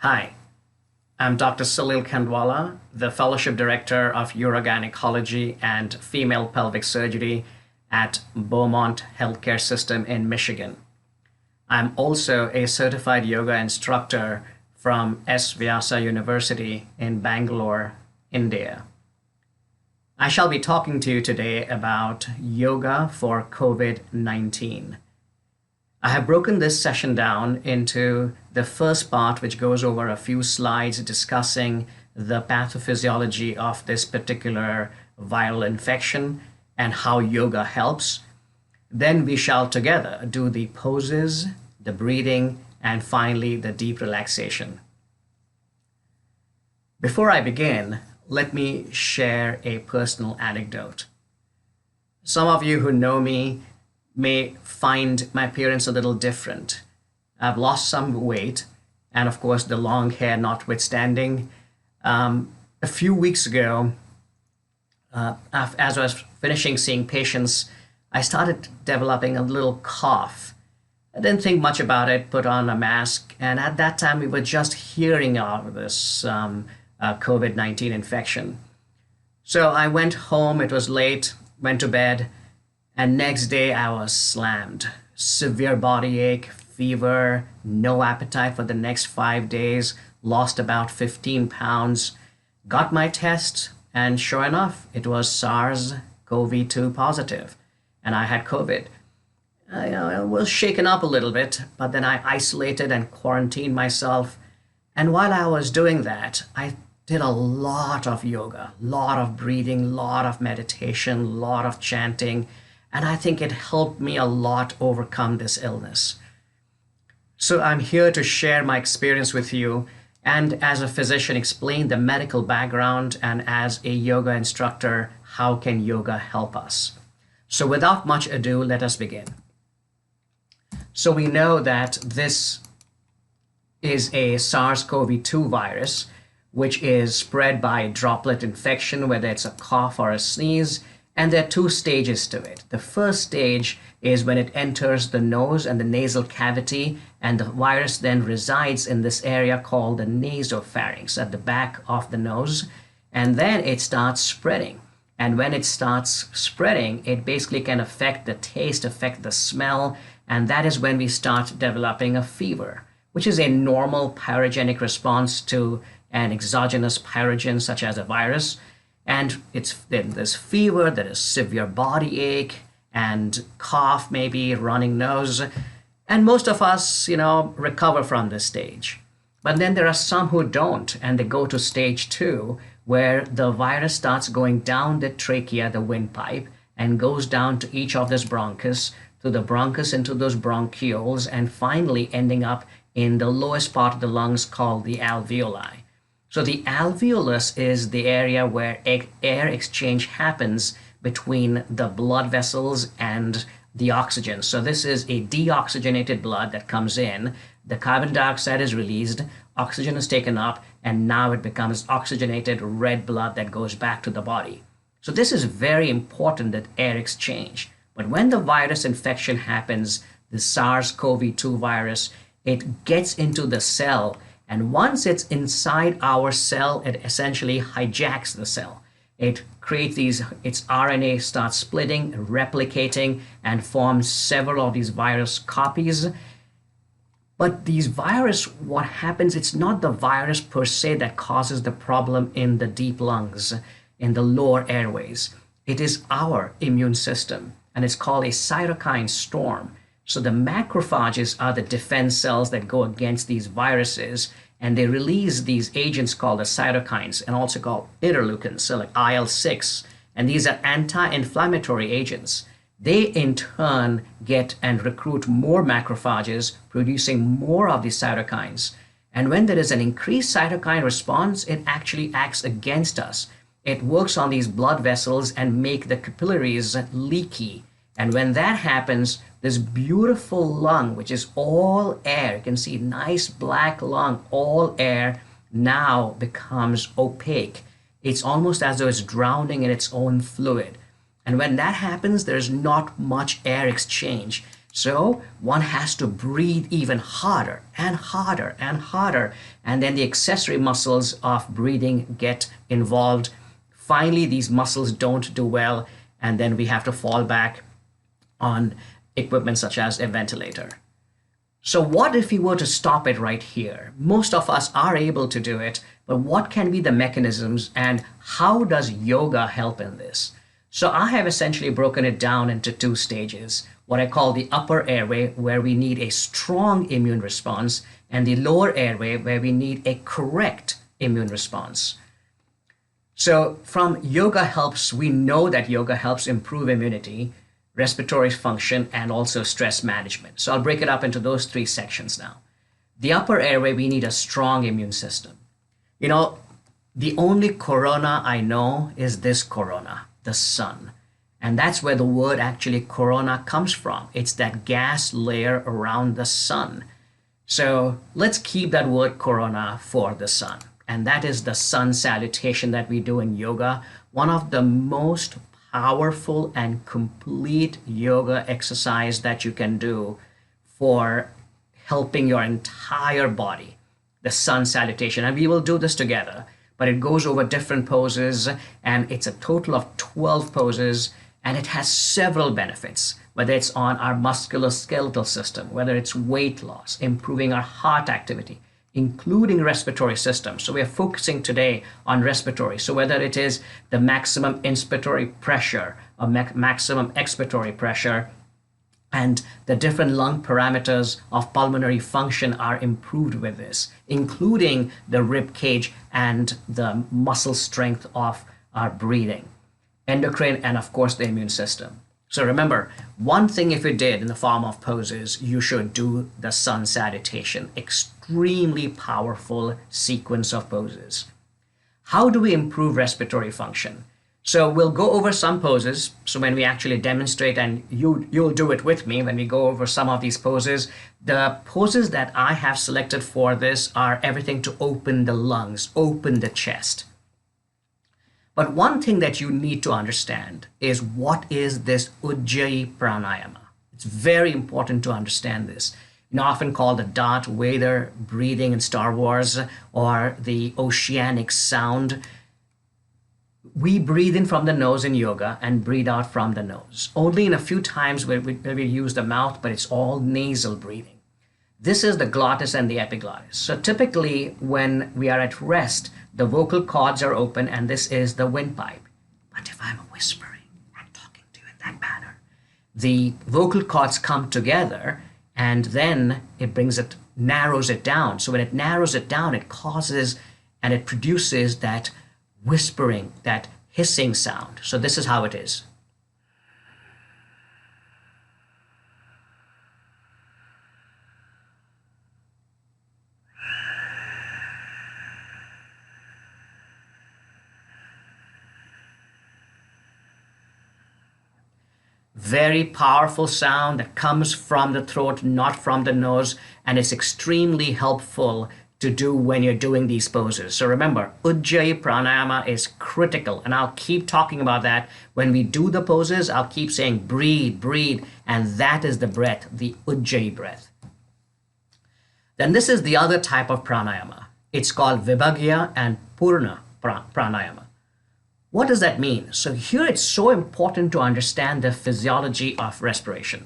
Hi, I'm Dr. Salil Khandwala, the Fellowship Director of Urogynecology and Female Pelvic Surgery at Beaumont Healthcare System in Michigan. I'm also a certified yoga instructor from S. Vyasa University in Bangalore, India. I shall be talking to you today about yoga for COVID-19. I have broken this session down into the first part, which goes over a few slides discussing the pathophysiology of this particular viral infection and how yoga helps. Then we shall together do the poses, the breathing, and finally the deep relaxation. Before I begin, let me share a personal anecdote. Some of you who know me may find my appearance a little different. I've lost some weight, and of course, the long hair notwithstanding. A few weeks ago, as I was finishing seeing patients, I started developing a little cough. I didn't think much about it, put on a mask, and at that time, we were just hearing of this COVID-19 infection. So I went home, it was late, went to bed, and next day I was slammed. Severe body ache, fever, no appetite for the next 5 days, lost about 15 pounds. Got my test, and sure enough, it was SARS-CoV-2 positive, and I had COVID. I was shaken up a little bit, but then I isolated and quarantined myself. And while I was doing that, I did a lot of yoga, lot of breathing, lot of meditation, lot of chanting, and I think it helped me a lot overcome this illness. So I'm here to share my experience with you and as a physician explain the medical background, and as a yoga instructor, how can yoga help us? So without much ado, let us begin. So we know that this is a SARS-CoV-2 virus, which is spread by droplet infection, whether it's a cough or a sneeze. And there are two stages to it. The first stage is when it enters the nose and the nasal cavity, and the virus then resides in this area called the nasopharynx at the back of the nose, and then it starts spreading. And when it starts spreading, it basically can affect the taste, affect the smell, and that is when we start developing a fever, which is a normal pyrogenic response to an exogenous pyrogen such as a virus. And there's fever, there is severe body ache, and cough, maybe running nose. And most of us, recover from this stage. But then there are some who don't, and they go to stage 2, where the virus starts going down the trachea, the windpipe, and goes down to each of this bronchus, to the bronchus into those bronchioles, and finally ending up in the lowest part of the lungs called the alveoli. So the alveolus is the area where air exchange happens between the blood vessels and the oxygen. So this is a deoxygenated blood that comes in, the carbon dioxide is released, oxygen is taken up, and now it becomes oxygenated red blood that goes back to the body. So this is very important, that air exchange. But when the virus infection happens, the SARS-CoV-2 virus, it gets into the cell. And once it's inside our cell, it essentially hijacks the cell. It creates its RNA starts splitting, replicating, and forms several of these virus copies. But these virus, what happens, it's not the virus per se that causes the problem in the deep lungs, in the lower airways. It is our immune system, and it's called a cytokine storm. So the macrophages are the defense cells that go against these viruses, and they release these agents called the cytokines, and also called interleukins, so like IL-6, and these are anti-inflammatory agents. They in turn get and recruit more macrophages, producing more of these cytokines. And when there is an increased cytokine response, it actually acts against us. It works on these blood vessels and make the capillaries leaky. And when that happens, this beautiful lung, which is all air, you can see nice black lung, all air, now becomes opaque. It's almost as though it's drowning in its own fluid. And when that happens, there's not much air exchange. So one has to breathe even harder and harder and harder. And then the accessory muscles of breathing get involved. Finally, these muscles don't do well. And then we have to fall back on equipment such as a ventilator. So what if we were to stop it right here? Most of us are able to do it, but what can be the mechanisms and how does yoga help in this? So I have essentially broken it down into two stages, what I call the upper airway, where we need a strong immune response, and the lower airway, where we need a correct immune response. So from yoga helps, we know that yoga helps improve immunity, respiratory function, and also stress management. So I'll break it up into those three sections now. The upper airway, we need a strong immune system. You know, the only corona I know is this corona, the sun. And that's where the word actually corona comes from. It's that gas layer around the sun. So let's keep that word corona for the sun. And that is the sun salutation that we do in yoga. One of the most powerful and complete yoga exercise that you can do for helping your entire body, the sun salutation. And we will do this together, but it goes over different poses, and it's a total of 12 poses, and it has several benefits, whether it's on our musculoskeletal system, whether it's weight loss, improving our heart activity, including respiratory system. So we are focusing today on respiratory. So whether it is the maximum inspiratory pressure or maximum expiratory pressure, and the different lung parameters of pulmonary function are improved with this, including the rib cage and the muscle strength of our breathing, endocrine, and of course the immune system. So remember, one thing if you did in the form of poses, you should do the sun salutation. Extremely powerful sequence of poses. How do we improve respiratory function? So we'll go over some poses. So when we actually demonstrate, and you'll do it with me when we go over some of these poses, the poses that I have selected for this are everything to open the lungs, open the chest. But one thing that you need to understand is what is this Ujjayi Pranayama. It's very important to understand this. Often called the Darth Vader breathing in Star Wars, or the oceanic sound. We breathe in from the nose in yoga and breathe out from the nose. Only in a few times where we use the mouth, but it's all nasal breathing. This is the glottis and the epiglottis. So typically when we are at rest, the vocal cords are open, and this is the windpipe. But if I'm whispering and talking to you in that manner, the vocal cords come together, and then it narrows it down. So when it narrows it down, it causes and it produces that whispering, that hissing sound. So this is how it is. Very powerful sound that comes from the throat, not from the nose, and it's extremely helpful to do when you're doing these poses. So remember, Ujjayi Pranayama is critical, and I'll keep talking about that. When we do the poses, I'll keep saying breathe, breathe, and that is the breath, the Ujjayi breath. Then this is the other type of pranayama. It's called Vibhagya and Purna Pranayama. What does that mean? So here it's so important to understand the physiology of respiration.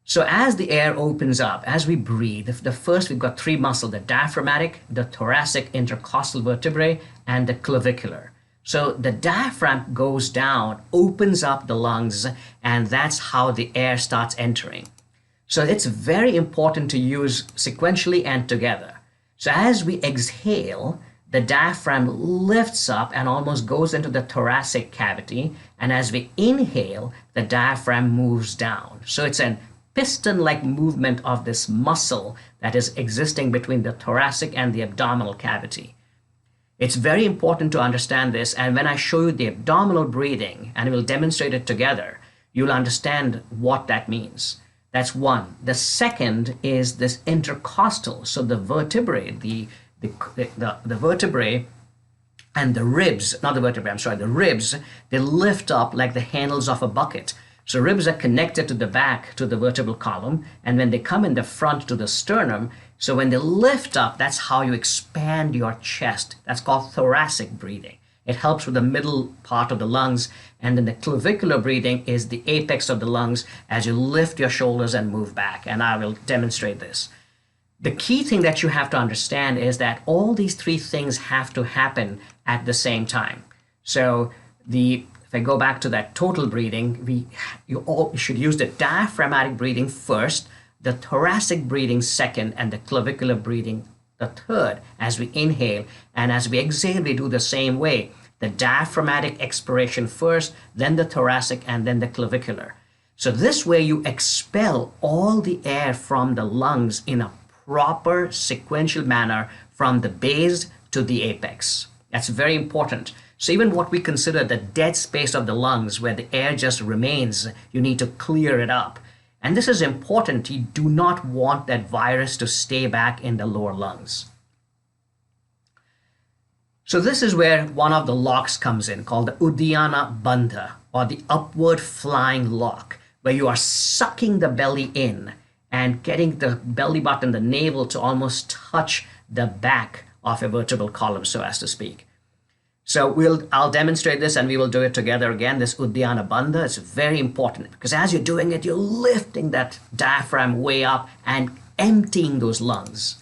So as the air opens up, as we breathe, the first we've got three muscles, the diaphragmatic, the thoracic intercostal vertebrae, and the clavicular. So the diaphragm goes down, opens up the lungs, and that's how the air starts entering. So it's very important to use sequentially and together. So as we exhale, the diaphragm lifts up and almost goes into the thoracic cavity. And as we inhale, the diaphragm moves down. So it's a piston-like movement of this muscle that is existing between the thoracic and the abdominal cavity. It's very important to understand this. And when I show you the abdominal breathing, and we'll demonstrate it together, you'll understand what that means. That's one. The second is this intercostal. So the vertebrae, the vertebrae and the ribs, not the vertebrae, I'm sorry, the ribs, they lift up like the handles of a bucket. So ribs are connected to the back, to the vertebral column, and when they come in the front to the sternum, so when they lift up, that's how you expand your chest. That's called thoracic breathing. It helps with the middle part of the lungs, and then the clavicular breathing is the apex of the lungs as you lift your shoulders and move back, and I will demonstrate this. The key thing that you have to understand is that all these three things have to happen at the same time. So if I go back to that total breathing, you should use the diaphragmatic breathing first, the thoracic breathing second, and the clavicular breathing the third as we inhale. And as we exhale, we do the same way. The diaphragmatic expiration first, then the thoracic, and then the clavicular. So this way you expel all the air from the lungs in a proper sequential manner from the base to the apex. That's very important. So even what we consider the dead space of the lungs, where the air just remains, you need to clear it up. And this is important. You do not want that virus to stay back in the lower lungs. So this is where one of the locks comes in, called the Uddiyana Bandha, or the upward flying lock, where you are sucking the belly in and getting the belly button, the navel, to almost touch the back of a vertebral column, so as to speak. So I'll demonstrate this, and we will do it together again. This Uddiyana Bandha is very important because as you're doing it, you're lifting that diaphragm way up and emptying those lungs.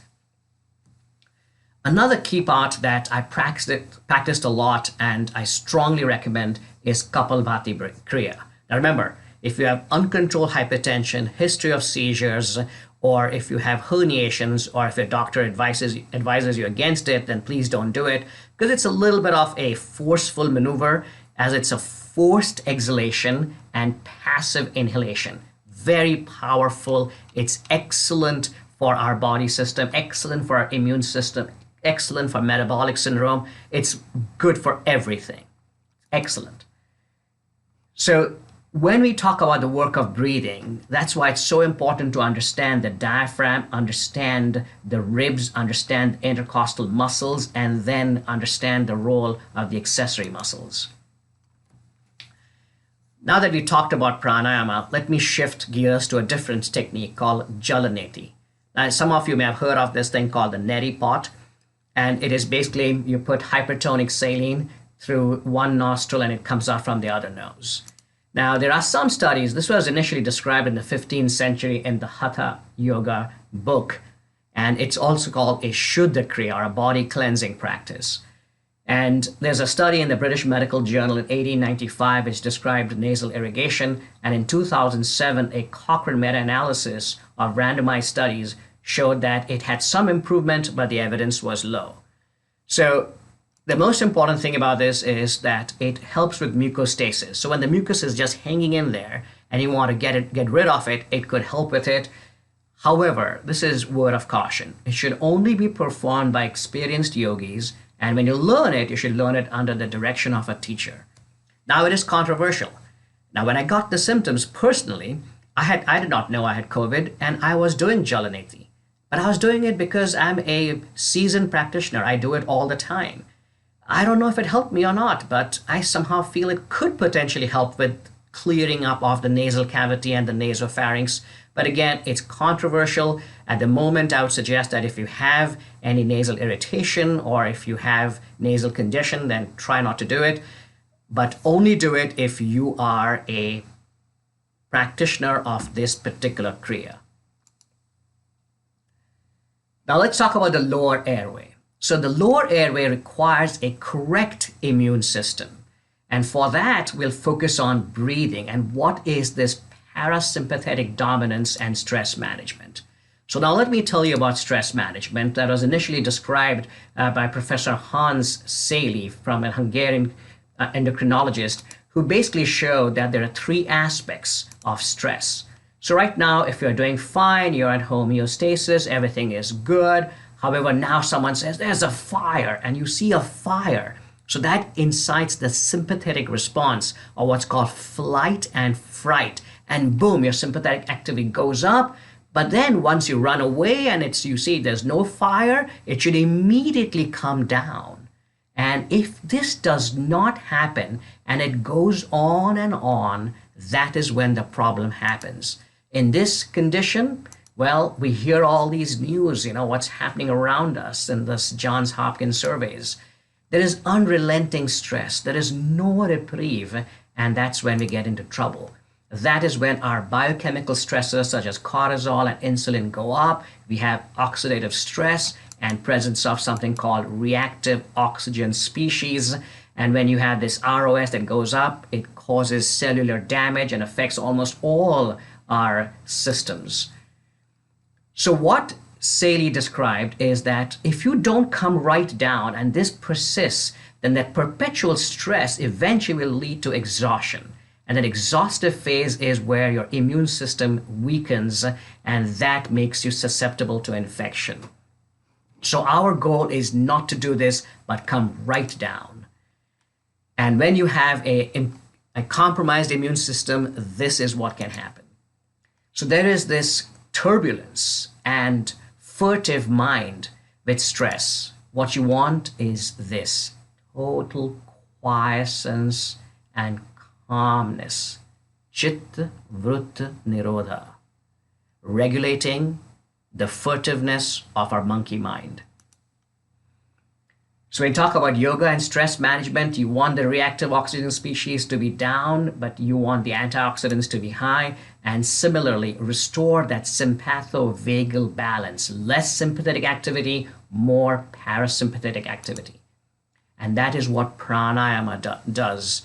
Another key part that I practiced a lot and I strongly recommend is Kapalbhati Kriya. Now remember, if you have uncontrolled hypertension, history of seizures, or if you have herniations, or if your doctor advises you against it, then please don't do it, because it's a little bit of a forceful maneuver, as it's a forced exhalation and passive inhalation. Very powerful. It's excellent for our body system, excellent for our immune system, excellent for metabolic syndrome. It's good for everything. Excellent. So when we talk about the work of breathing, that's why it's so important to understand the diaphragm, understand the ribs, understand the intercostal muscles, and then understand the role of the accessory muscles. Now that we talked about pranayama, let me shift gears to a different technique called jalaneti. Now, some of you may have heard of this thing called the neti pot, and it is basically you put hypertonic saline through one nostril and it comes out from the other nose. Now, there are some studies. This was initially described in the 15th century in the Hatha Yoga book, and it's also called a Shuddha Kriya, or a body cleansing practice. And there's a study in the British Medical Journal in 1895 which described nasal irrigation, and in 2007, a Cochrane meta-analysis of randomized studies showed that it had some improvement, but the evidence was low. So the most important thing about this is that it helps with mucostasis. So when the mucus is just hanging in there and you want to get rid of it, it could help with it. However, this is word of caution. It should only be performed by experienced yogis, and when you learn it, you should learn it under the direction of a teacher. Now, it is controversial. Now, when I got the symptoms personally, I did not know I had COVID, and I was doing jalaneti. But I was doing it because I'm a seasoned practitioner. I do it all the time. I don't know if it helped me or not, but I somehow feel it could potentially help with clearing up of the nasal cavity and the nasopharynx. But again, it's controversial. At the moment, I would suggest that if you have any nasal irritation or if you have nasal congestion, then try not to do it. But only do it if you are a practitioner of this particular kriya. Now let's talk about the lower airway. So the lower airway requires a correct immune system. And for that, we'll focus on breathing and what is this parasympathetic dominance and stress management. So now let me tell you about stress management that was initially described by Professor Hans Sely, from a Hungarian endocrinologist, who basically showed that there are three aspects of stress. So right now, if you're doing fine, you're at homeostasis, everything is good. However, now someone says there's a fire and you see a fire. So that incites the sympathetic response, or what's called flight and fright. And boom, your sympathetic activity goes up. But then once you run away and you see there's no fire, it should immediately come down. And if this does not happen and it goes on and on, that is when the problem happens. In this condition, well, we hear all these news, what's happening around us in this Johns Hopkins surveys. There is unrelenting stress. There is no reprieve, and that's when we get into trouble. That is when our biochemical stressors such as cortisol and insulin go up. We have oxidative stress and presence of something called reactive oxygen species. And when you have this ROS that goes up, it causes cellular damage and affects almost all our systems. So what Saley described is that if you don't come right down and this persists, then that perpetual stress eventually will lead to exhaustion. And an exhaustive phase is where your immune system weakens, and that makes you susceptible to infection. So our goal is not to do this, but come right down. And when you have a compromised immune system, this is what can happen. So there is this turbulence and furtive mind with stress. What you want is this: total quiescence and calmness. Chitta Vritta Nirodha. Regulating the furtiveness of our monkey mind. So when you talk about yoga and stress management, you want the reactive oxygen species to be down, but you want the antioxidants to be high. And similarly, restore that sympathovagal balance. Less sympathetic activity, more parasympathetic activity. And that is what pranayama does.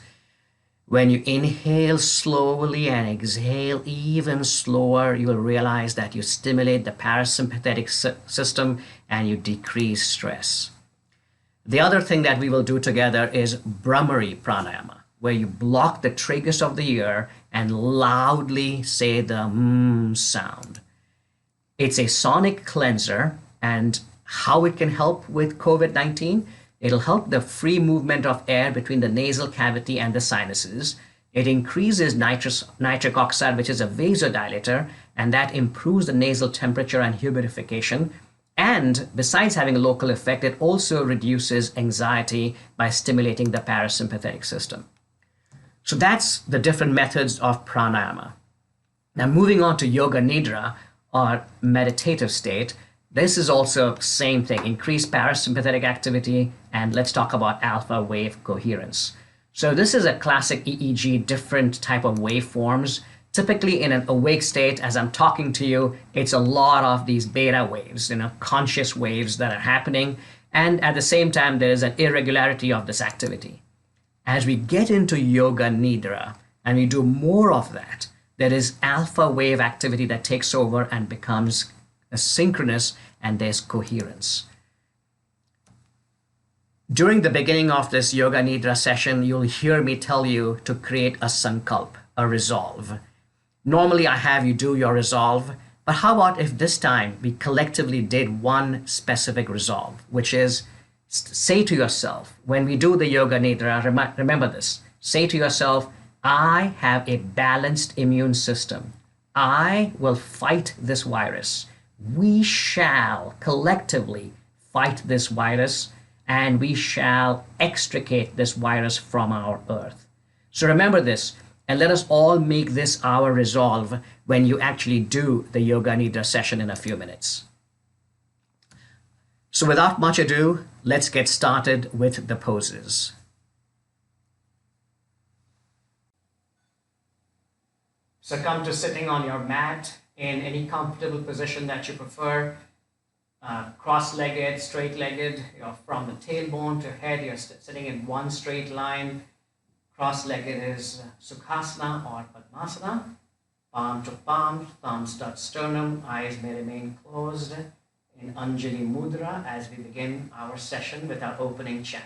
When you inhale slowly and exhale even slower, you will realize that you stimulate the parasympathetic system and you decrease stress. The other thing that we will do together is Bhramari Pranayama, where you block the tragus of the ear and loudly say the sound. It's a sonic cleanser, and how it can help with COVID-19, it'll help the free movement of air between the nasal cavity and the sinuses. It increases nitric oxide, which is a vasodilator, and that improves the nasal temperature and humidification. And besides having a local effect, it also reduces anxiety by stimulating the parasympathetic system. So that's the different methods of pranayama. Now moving on to yoga nidra, or meditative state, this is also same thing, increased parasympathetic activity, and let's talk about alpha wave coherence. So this is a classic EEG, different type of waveforms. Typically in an awake state, as I'm talking to you, it's a lot of these beta waves, conscious waves that are happening. And at the same time, there is an irregularity of this activity. As we get into yoga nidra and we do more of that, there is alpha wave activity that takes over and becomes synchronous, and there's coherence. During the beginning of this yoga nidra session, you'll hear me tell you to create a sankalp, a resolve. Normally I have you do your resolve, but how about if this time we collectively did one specific resolve, which is say to yourself, when we do the yoga nidra, remember this, say to yourself, I have a balanced immune system. I will fight this virus. We shall collectively fight this virus, and we shall extricate this virus from our earth. So remember this, and let us all make this our resolve when you actually do the yoga nidra session in a few minutes. So without much ado, let's get started with the poses. So come to sitting on your mat in any comfortable position that you prefer. Cross-legged, straight-legged, from the tailbone to head, you're sitting in one straight line. Cross-legged is Sukhasana or Padmasana. Palm to palm, thumbs touch sternum, eyes may remain closed in Anjali Mudra as we begin our session with our opening chant.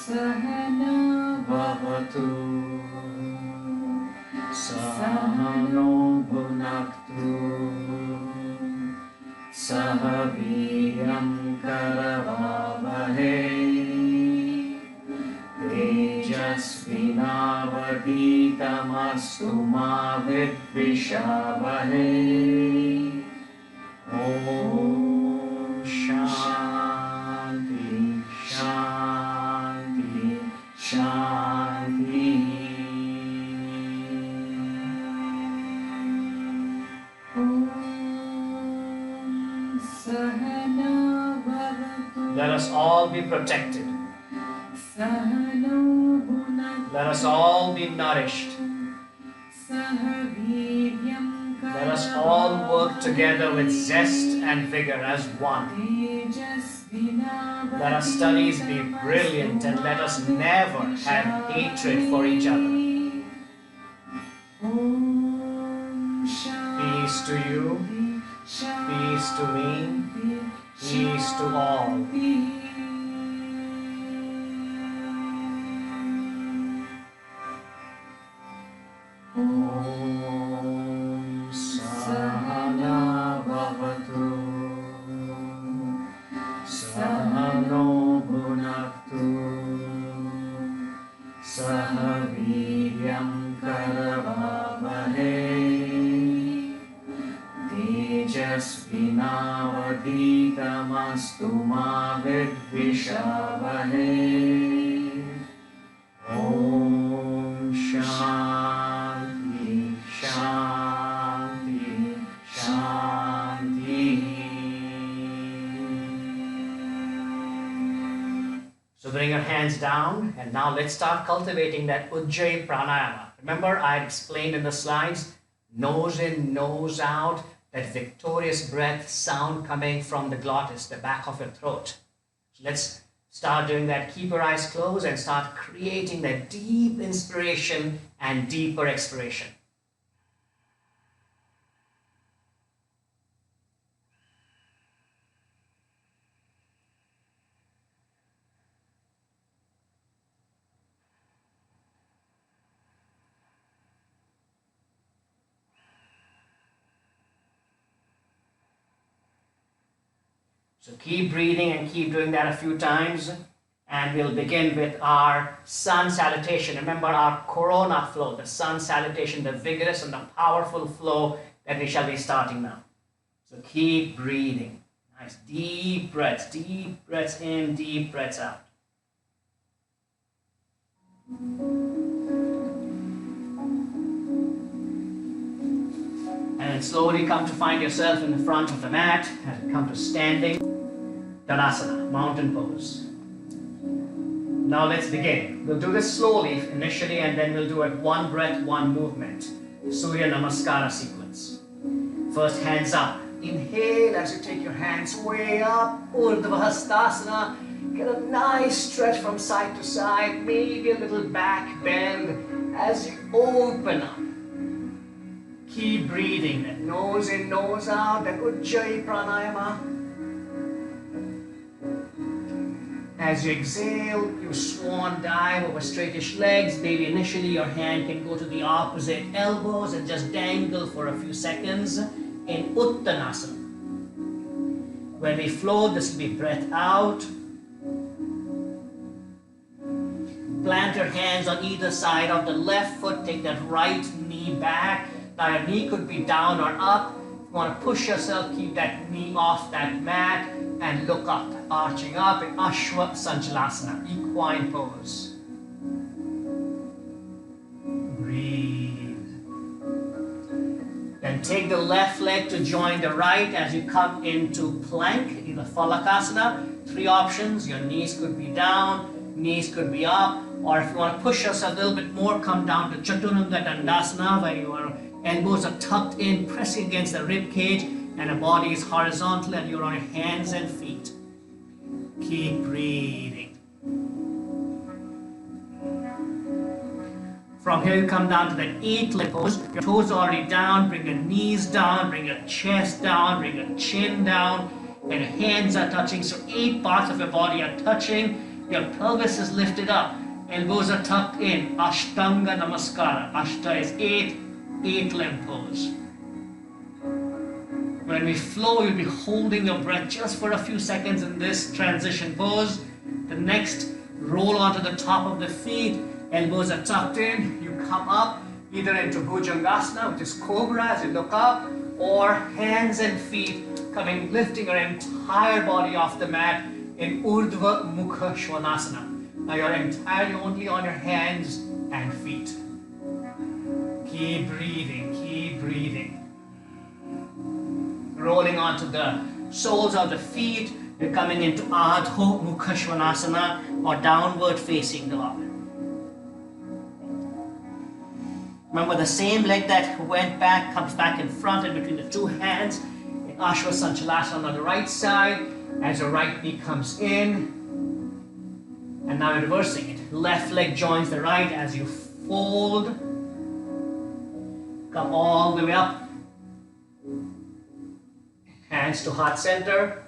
Sahana Bhavatu Sahano Bhunaktu Sahaviyam Karavavahe Tejasvinavadhitamastु mastu ma vidvishavahe. Om Shanti, Shanti, Shanti. Om Sahana Bhavatu. Let us all be protected. Sahano Bhunaktu. Let us all be nourished. Sahaviryam Let us all work together with zest and vigor as one. Let our studies be brilliant and let us never have hatred for each other. Peace to you, peace to me, peace to all. Om Sahana Bhavatu, Sahano Bhunaktu, Sahaviryam Karavavahe, Tejasvinavadhitamastu ma vidvishavahe. Om Shanti, Shanti, Shanti. So bring your hands down and now let's start cultivating that Ujjayi Pranayama. Remember I had explained in the slides, nose in, nose out, that victorious breath sound coming from the glottis, the back of your throat. So let's start doing that. Keep your eyes closed and start creating that deep inspiration and deeper expiration. So keep breathing and keep doing that a few times. And we'll begin with our sun salutation. Remember our corona flow, the sun salutation, the vigorous and the powerful flow that we shall be starting now. So keep breathing. Nice deep breaths in, deep breaths out. And then slowly come to find yourself in the front of the mat and come to standing. Tadasana, mountain pose. Now let's begin. We'll do this slowly initially and then we'll do it one breath, one movement. Surya Namaskara sequence. First hands up. Inhale as you take your hands way up. Urdhva Hastasana. Get a nice stretch from side to side. Maybe a little back bend as you open up. Keep breathing. That nose in, nose out. That Ujjayi Pranayama. As you exhale, you swan dive over straightish legs. Maybe initially your hand can go to the opposite elbows and just dangle for a few seconds in Uttanasana. When we flow, this will be breath out. Plant your hands on either side of the left foot. Take that right knee back. Now your knee could be down or up. If you want to push yourself, keep that knee off that mat and look up, arching up in Ashwa Sanchalasana, equine pose. Breathe. Then take the left leg to join the right as you come into plank, either Phalakasana. Three options. Your knees could be down, knees could be up, or if you want to push yourself a little bit more, come down to Chaturanga Dandasana, where your elbows are tucked in, pressing against the rib cage, and the body is horizontal and you're on your hands and feet. Keep breathing. From here you come down to the 8-limb pose. Your toes are already down. Bring your knees down, bring your chest down, bring your chin down, and your hands are touching. So 8 parts of your body are touching. Your pelvis is lifted up. Elbows are tucked in. Ashtanga Namaskara. Ashta is 8-limb pose. When we flow, you'll be holding your breath just for a few seconds in this transition pose. The next, roll onto the top of the feet. Elbows are tucked in. You come up. either into Bhujangasana, which is Cobra as you look up, or hands and feet coming, lifting your entire body off the mat in Urdhva Mukha Svanasana. Now you're entirely only on your hands and feet. Keep breathing, keep breathing. Rolling onto the soles of the feet, you're coming into Adho Mukha Svanasana or downward facing dog. Remember, the same leg that went back comes back in front and between the two hands in Ashwa Sanchalasana on the right side as your right knee comes in. And now you're reversing it. Left leg joins the right as you fold. Come all the way up. Hands to heart center.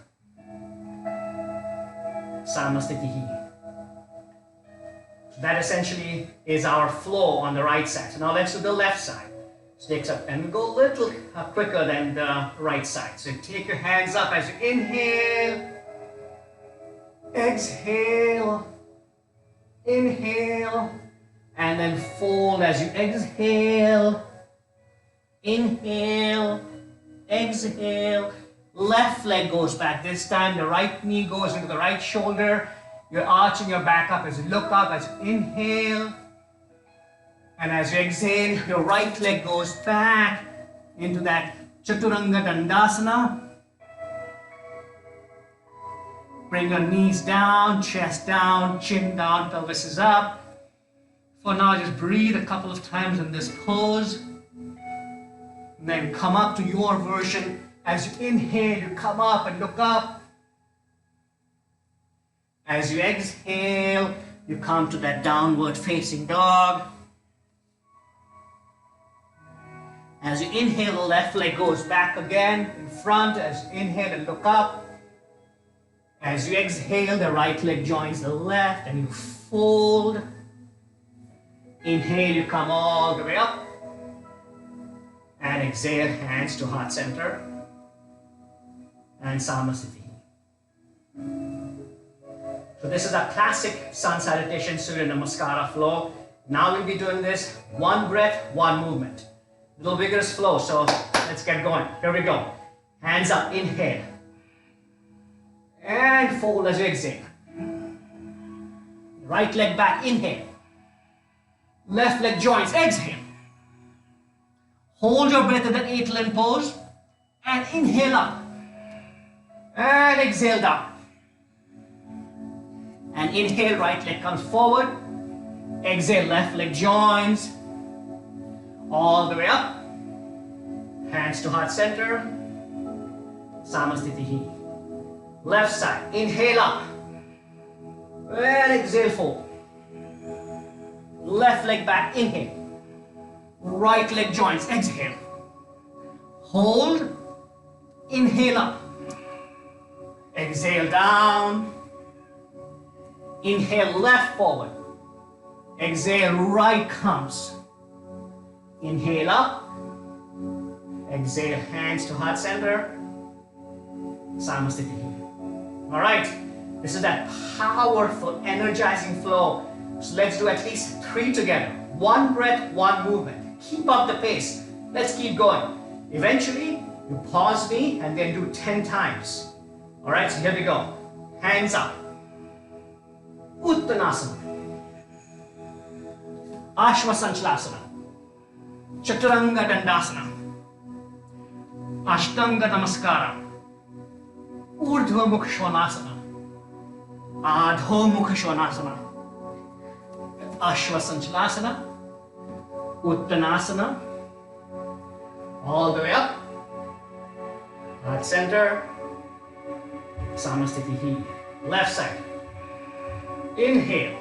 Samasthiti. That essentially is our flow on the right side. So now let's do the left side. Stakes up and we go a little quicker than the right side. So you take your hands up as you inhale, exhale, inhale, and then fold as you exhale, inhale, exhale. Left leg goes back. This time the right knee goes into the right shoulder. You're arching your back up as you look up, as you inhale. And as you exhale, your right leg goes back into that Chaturanga Dandasana. Bring your knees down, chest down, chin down, pelvis is up. For now, just breathe a couple of times in this pose. And then come up to your version. As you inhale, you come up and look up. As you exhale, you come to that downward facing dog. As you inhale, the left leg goes back again in front. As you inhale and look up. As you exhale, the right leg joins the left and you fold. Inhale, you come all the way up. And exhale, hands to heart center. And Samasthiti. So this is a classic Sun Salutation Surya Namaskara flow. Now we'll be doing this one breath, one movement. Little vigorous flow, so let's get going. Here we go. Hands up, inhale. And fold as you exhale. Right leg back, inhale. Left leg joins, exhale. Hold your breath in that 8-limb pose. And inhale up. And exhale down. And inhale, right leg comes forward. Exhale, left leg joins. All the way up. Hands to heart center. Samasthiti. Left side, inhale up. And exhale, fold. Left leg back, inhale. Right leg joins, exhale. Hold. Inhale up. Exhale down. Inhale left forward. Exhale right comes. Inhale up. Exhale hands to heart center. Samasthiti. All right. This is that powerful, energizing flow. So let's do at least 3 together. One breath, one movement. Keep up the pace. Let's keep going. Eventually, you pause me and then do 10 times. All right, so here we go. Hands up. Uttanasana. Ashwa Sanchalasana. Chaturanga Dandasana. Ashtanga Namaskara. Urdhva Mukha Svanasana. Adho Mukha Svanasana. Ashwa Sanchalasana. Uttanasana. All the way up. Heart center. Samasthiti. Left side. Inhale.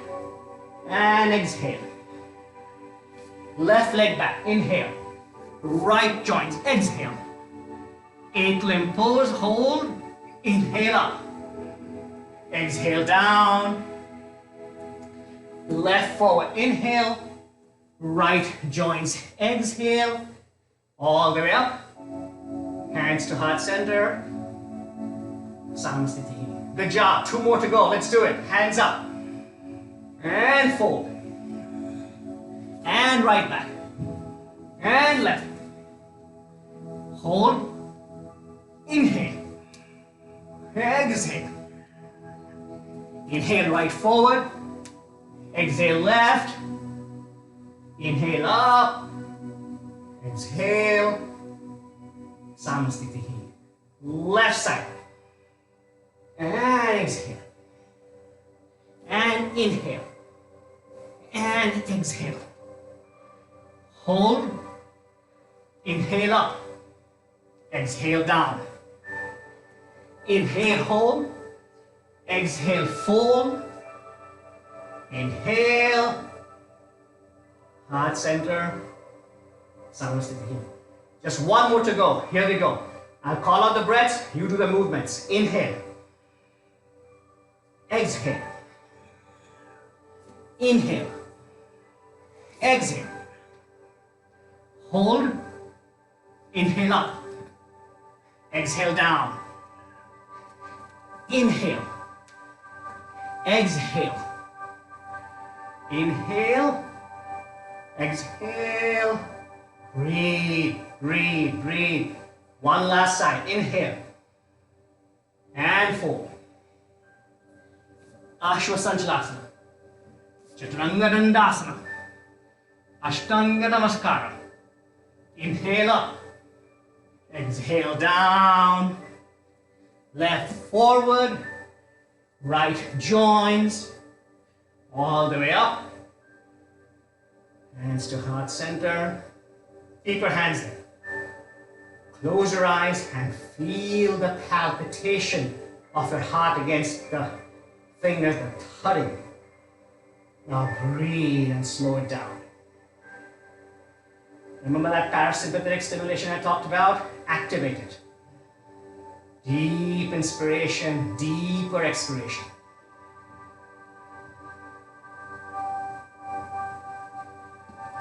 And exhale. Left leg back. Inhale. Right joints. Exhale. 8-limb pose. Hold. Inhale up. Exhale down. Left forward. Inhale. Right joints. Exhale. All the way up. Hands to heart center. Samasthiti. Good job. 2 more to go. Let's do it. Hands up. And fold. And right back. and left. Hold. Inhale. Exhale. Inhale right forward. Exhale left. Inhale up. Exhale. Samasthiti. Left side. And exhale. And inhale. And exhale. Hold. Inhale up. Exhale down. Inhale, hold. Exhale, fold. Inhale. Heart center. Samasthiti. Just one more to go. Here we go. I'll call out the breaths. You do the movements. Inhale. Exhale. Inhale. Exhale. Hold. Inhale up. Exhale down. Inhale. Exhale. Inhale. Exhale. Breathe, breathe, breathe. One last side. Inhale. And fold. Ashwasanchalasana. Chaturanga Dandasana. Ashtanga Namaskara. Inhale up. Exhale down. Left forward. Right joins. All the way up. Hands to heart center. Keep your hands there. Close your eyes and feel the palpitation of your heart against the fingers, the thudding. Now breathe and slow it down. Remember that parasympathetic stimulation I talked about? Activate it. Deep inspiration, deeper expiration.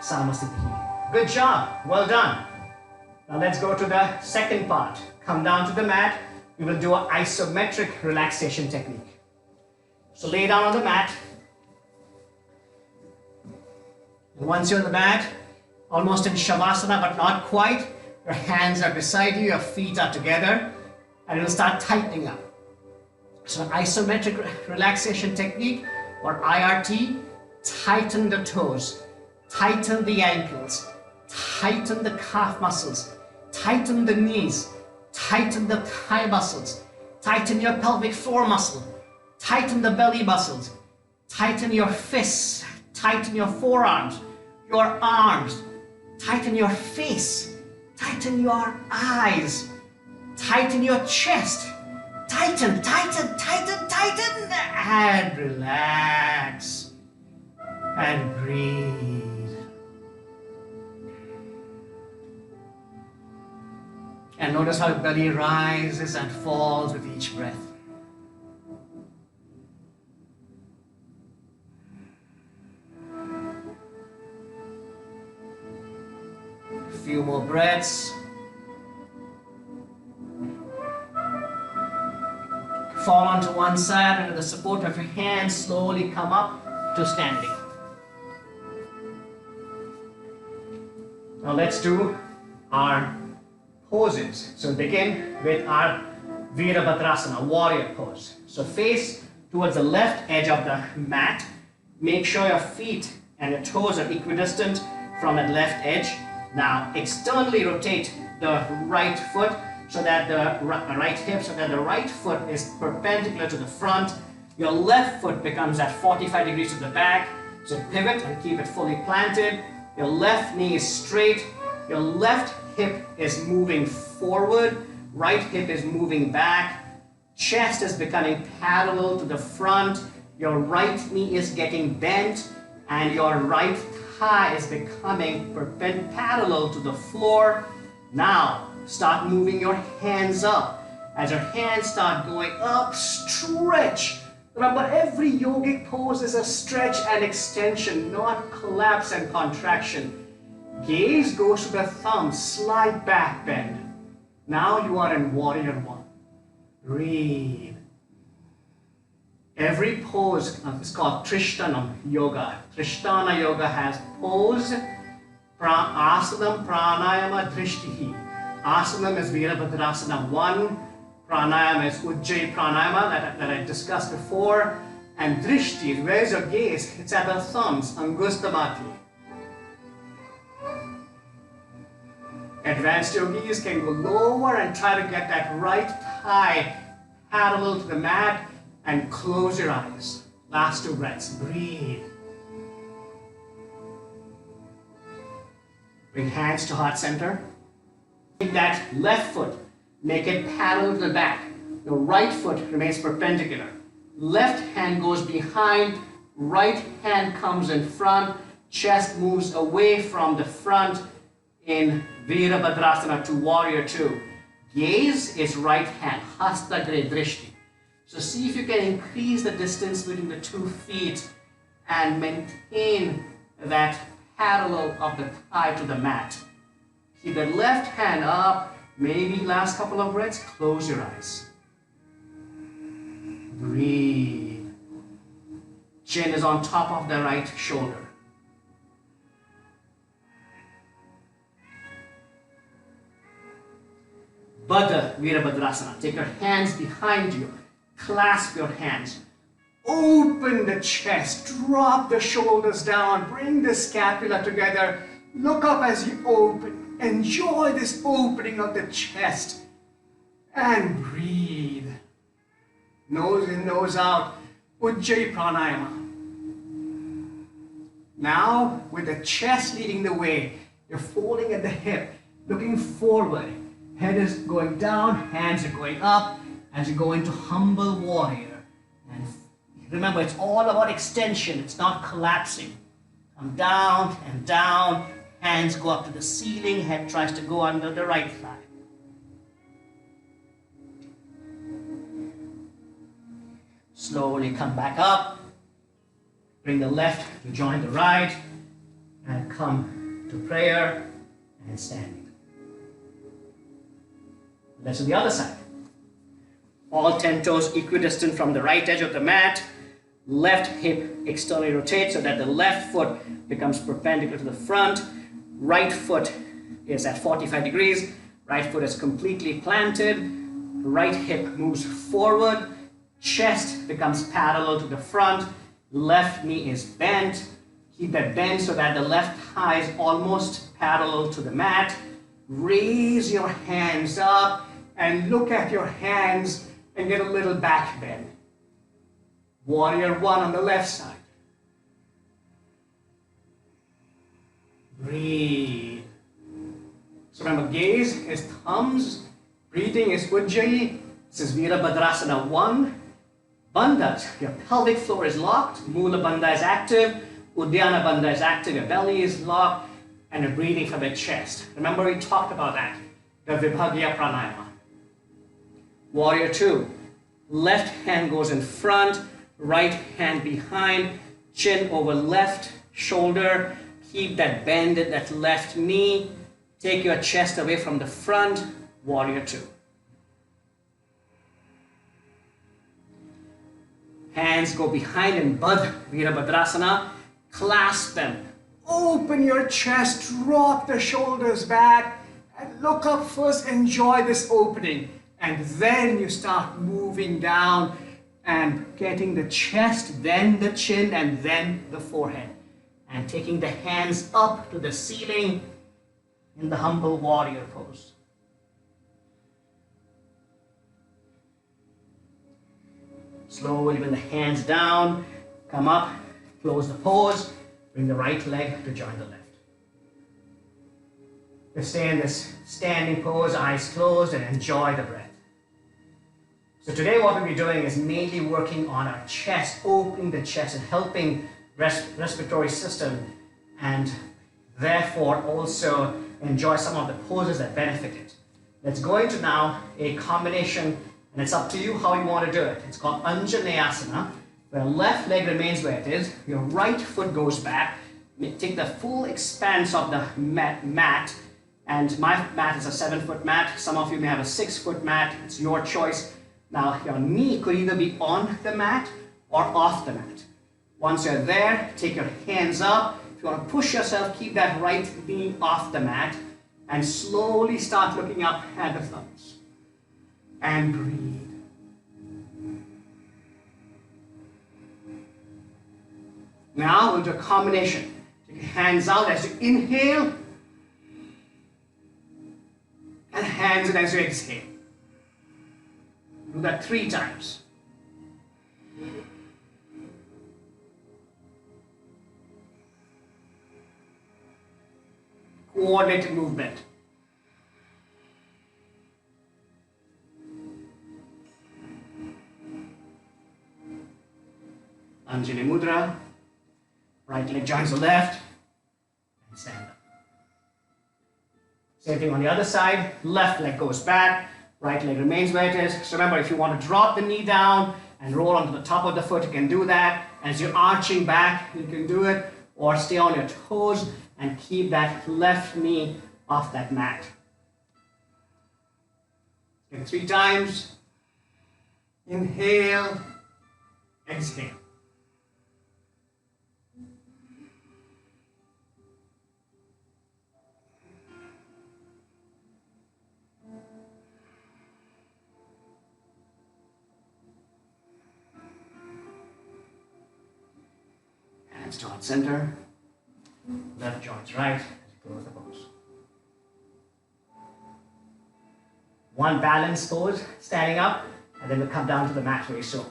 Samasthiti. Good job. Well done. Now let's go to the second part. Come down to the mat. We will do an isometric relaxation technique. So lay down on the mat. And once you're on the mat, almost in Shavasana but not quite, your hands are beside you, your feet are together, and it'll start tightening up. So isometric relaxation technique, or IRT, tighten the toes, tighten the ankles, tighten the calf muscles, tighten the knees, tighten the thigh muscles, tighten your pelvic floor muscle, tighten the belly muscles, tighten your fists, tighten your forearms, your arms, tighten your face, tighten your eyes, tighten your chest, tighten, tighten, tighten, tighten, and relax and breathe. And notice how the belly rises and falls with each breath. A few more breaths. Fall onto one side and with the support of your hands, slowly come up to standing. Now let's do our poses. So begin with our Virabhadrasana, warrior pose. So face towards the left edge of the mat. Make sure your feet and your toes are equidistant from that left edge. Now externally rotate the right foot so that the right hip, so that the right foot is perpendicular to the front. Your left foot becomes at 45 degrees to the back. So pivot and keep it fully planted. Your left knee is straight. Your left hip is moving forward. Right hip is moving back. Chest is becoming parallel to the front. Your right knee is getting bent. And your right thigh is becoming parallel to the floor. Now, start moving your hands up. As your hands start going up, stretch. Remember, every yogic pose is a stretch and extension, not collapse and contraction. Gaze goes to the thumb, slide back, bend. Now you are in warrior one. Breathe. Every pose is called Trishtanam Yoga. Trishtana Yoga has pose, Asanam Pranayama Drishtihi. Asanam is Virabhadrasana 1. Pranayama is Ujjayi Pranayama that I discussed before. And Drishti, where's your gaze? It's at the thumbs, Angustamati. Advanced yogis can go lower and try to get that right thigh parallel to the mat and close your eyes. Last 2 breaths. Breathe. Bring hands to heart center. Take that left foot, make it parallel to the back. Your right foot remains perpendicular. Left hand goes behind, right hand comes in front, chest moves away from the front in Virabhadrasana to Warrior 2. Gaze is right hand, Hasta Gre Drishti. So see if you can increase the distance between the 2 feet and maintain that parallel of the thigh to the mat. Keep the left hand up, maybe last couple of breaths, close your eyes. Breathe. Chin is on top of the right shoulder. Baddha Virabhadrasana. Take your hands behind you. Clasp your hands. Open the chest. Drop the shoulders down. Bring the scapula together. Look up as you open. Enjoy this opening of the chest. And breathe. Nose in, nose out. Ujjayi Pranayama. Now, with the chest leading the way, you're folding at the hip, looking forward. Head is going down, hands are going up as you go into humble warrior. And remember, it's all about extension, it's not collapsing. Come down and down, hands go up to the ceiling, head tries to go under the right thigh. Slowly come back up, bring the left to join the right, and come to prayer and standing. Let's do the other side. All 10 toes equidistant from the right edge of the mat. Left hip externally rotates so that the left foot becomes perpendicular to the front. Right foot is at 45 degrees. Right foot is completely planted. Right hip moves forward. Chest becomes parallel to the front. Left knee is bent. Keep that bent so that the left thigh is almost parallel to the mat. Raise your hands up and look at your hands and get a little back bend. Warrior 1 on the left side. Breathe. So remember, gaze is thumbs, breathing is Ujjayi. This is Virabhadrasana 1. Bandhas, your pelvic floor is locked, Mula Bandha is active, Uddiyana Bandha is active, your belly is locked, and you're breathing from the chest. Remember, we talked about that, the Vibhagya Pranayama. Warrior 2, left hand goes in front, right hand behind, chin over left shoulder, keep that bend at that left knee, take your chest away from the front, Warrior 2. Hands go behind in Baddha Virabhadrasana, clasp them, open your chest, drop the shoulders back, and look up first, enjoy this opening. And then you start moving down and getting the chest, then the chin, and then the forehead. And taking the hands up to the ceiling in the humble warrior pose. Slowly bring the hands down, come up, close the pose, bring the right leg to join the left. Just stay in this standing pose, eyes closed, and enjoy the breath. So today what we'll be doing is mainly working on our chest, opening the chest and helping respiratory system, and therefore also enjoy some of the poses that benefit it. Let's go into now a combination, and it's up to you how you want to do it. It's called Anjaneyasana, where left leg remains where it is, your right foot goes back, take the full expanse of the mat, and my mat is a 7-foot mat, some of you may have a 6-foot mat, it's your choice. Now your knee could either be on the mat or off the mat. Once you're there, take your hands up. If You're going to push yourself, keep that right knee off the mat, and slowly start looking up at the thumbs. And breathe. Now we'll do a combination. Take your hands out as you inhale, and hands in as you exhale. Do that 3 times. Coordinated movement. Anjali Mudra. Right leg joins the left and stand up. Same thing on the other side. Left leg goes back. Right leg remains where it is. So remember, if you want to drop the knee down and roll onto the top of the foot, you can do that. As you're arching back, you can do it. Or stay on your toes and keep that left knee off that mat. And 3 times. Inhale, exhale. Hands to heart center. Left joints right as you close the pose. One balanced pose, standing up, and then we'll come down to the mat very soon.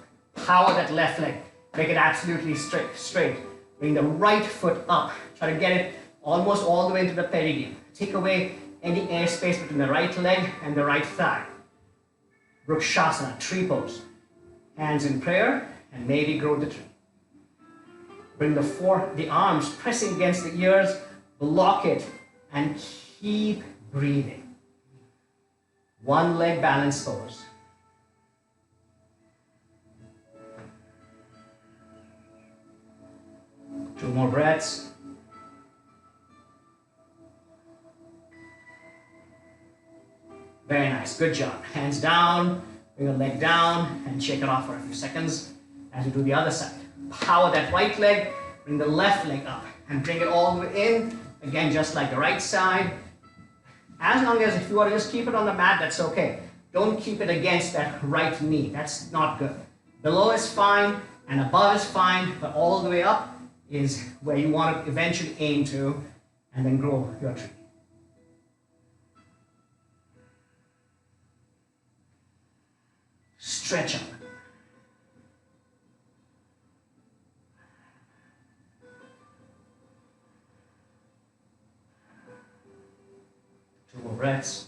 Power that left leg. Make it absolutely straight. Bring the right foot up. Try to get it almost all the way into the perineum. Take away any air space between the right leg and the right thigh. Vrikshasana, tree pose. Hands in prayer, and maybe grow the tree. Bring the arms pressing against the ears, block it, and keep breathing. One leg balance pose. Two more breaths. Very nice, good job. Hands down, bring your leg down, and shake it off for a few seconds as you do the other side. Power that right leg, bring the left leg up and bring it all the way in. Again, just like the right side. As long as if you want to just keep it on the mat, that's okay. Don't keep it against that right knee. That's not good. Below is fine and above is fine, but all the way up is where you want to eventually aim to and then grow your tree. Stretch up. Two more breaths.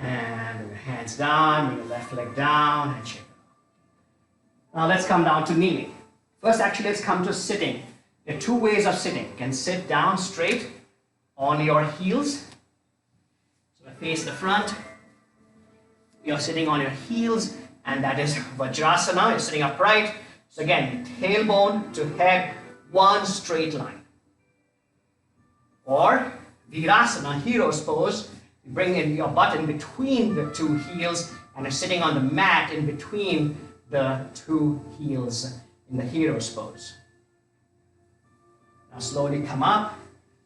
And bring your hands down, bring your left leg down, and shake it off. Now let's come down to kneeling. First, actually, let's come to sitting. There are 2 ways of sitting. You can sit down straight on your heels. So face the front. You're sitting on your heels, and that is Vajrasana. You're sitting upright. So again, tailbone to head, one straight line. Or Virasana, hero's pose. You bring in your butt in between the 2 heels, and you're sitting on the mat in between the 2 heels in the hero's pose. Now slowly come up,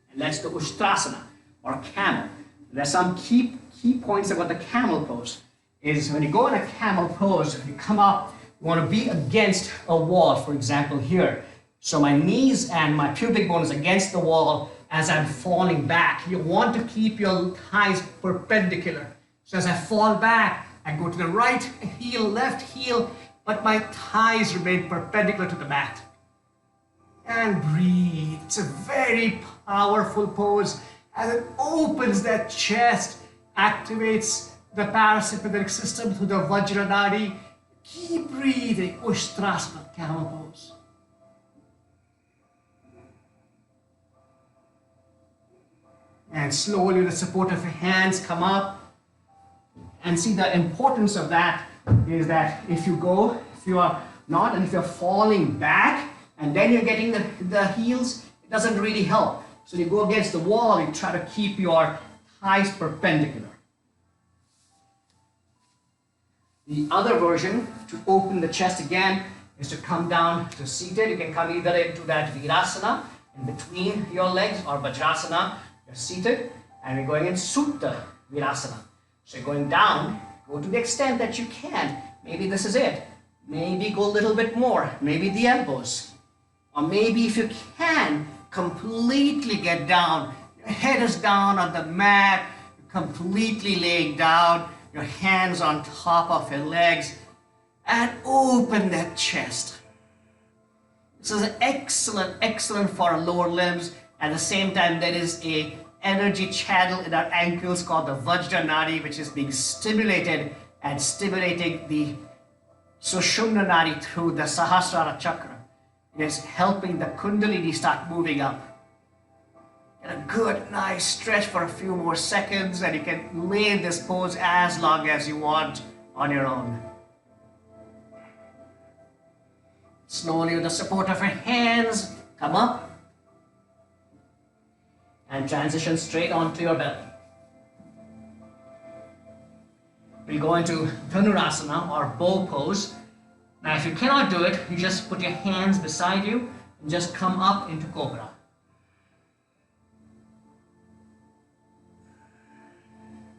and let's do Ustrasana, or camel. There's some key points about the camel pose. Is when you go in a camel pose, when you come up, you want to be against a wall, for example, here. So my knees and my pubic bone is against the wall as I'm falling back. You want to keep your thighs perpendicular. So as I fall back, I go to the right heel, left heel, but my thighs remain perpendicular to the mat. And breathe. It's a very powerful pose as it opens that chest, activates the parasympathetic system through the Vajranadi. Keep breathing. Ustrasana, camel pose. And slowly, with the support of your hands, come up. And see, the importance of that is that if you are not, and if you're falling back, and then you're getting the heels, it doesn't really help. So you go against the wall, you try to keep your thighs perpendicular. The other version, to open the chest again, is to come down to seated. You can come either into that Virasana, in between your legs, or Vajrasana. You're seated, and we're going in Sutta Virasana. So you're going down, go to the extent that you can. Maybe this is it. Maybe go a little bit more. Maybe the elbows. Or maybe if you can, completely get down. Your head is down on the mat, completely laying down, your hands on top of your legs, and open that chest. This is excellent for our lower limbs. At the same time, there is a energy channel in our ankles called the Vajra Nadi, which is being stimulated and stimulating the Sushumna Nadi through the Sahasrara Chakra. It is helping the Kundalini start moving up. Get a good, nice stretch for a few more seconds, and you can lay in this pose as long as you want on your own. Slowly, with the support of your hands, come up and transition straight onto your belly. We'll go into Dhanurasana, or bow pose. Now, if you cannot do it, you just put your hands beside you and just come up into Cobra.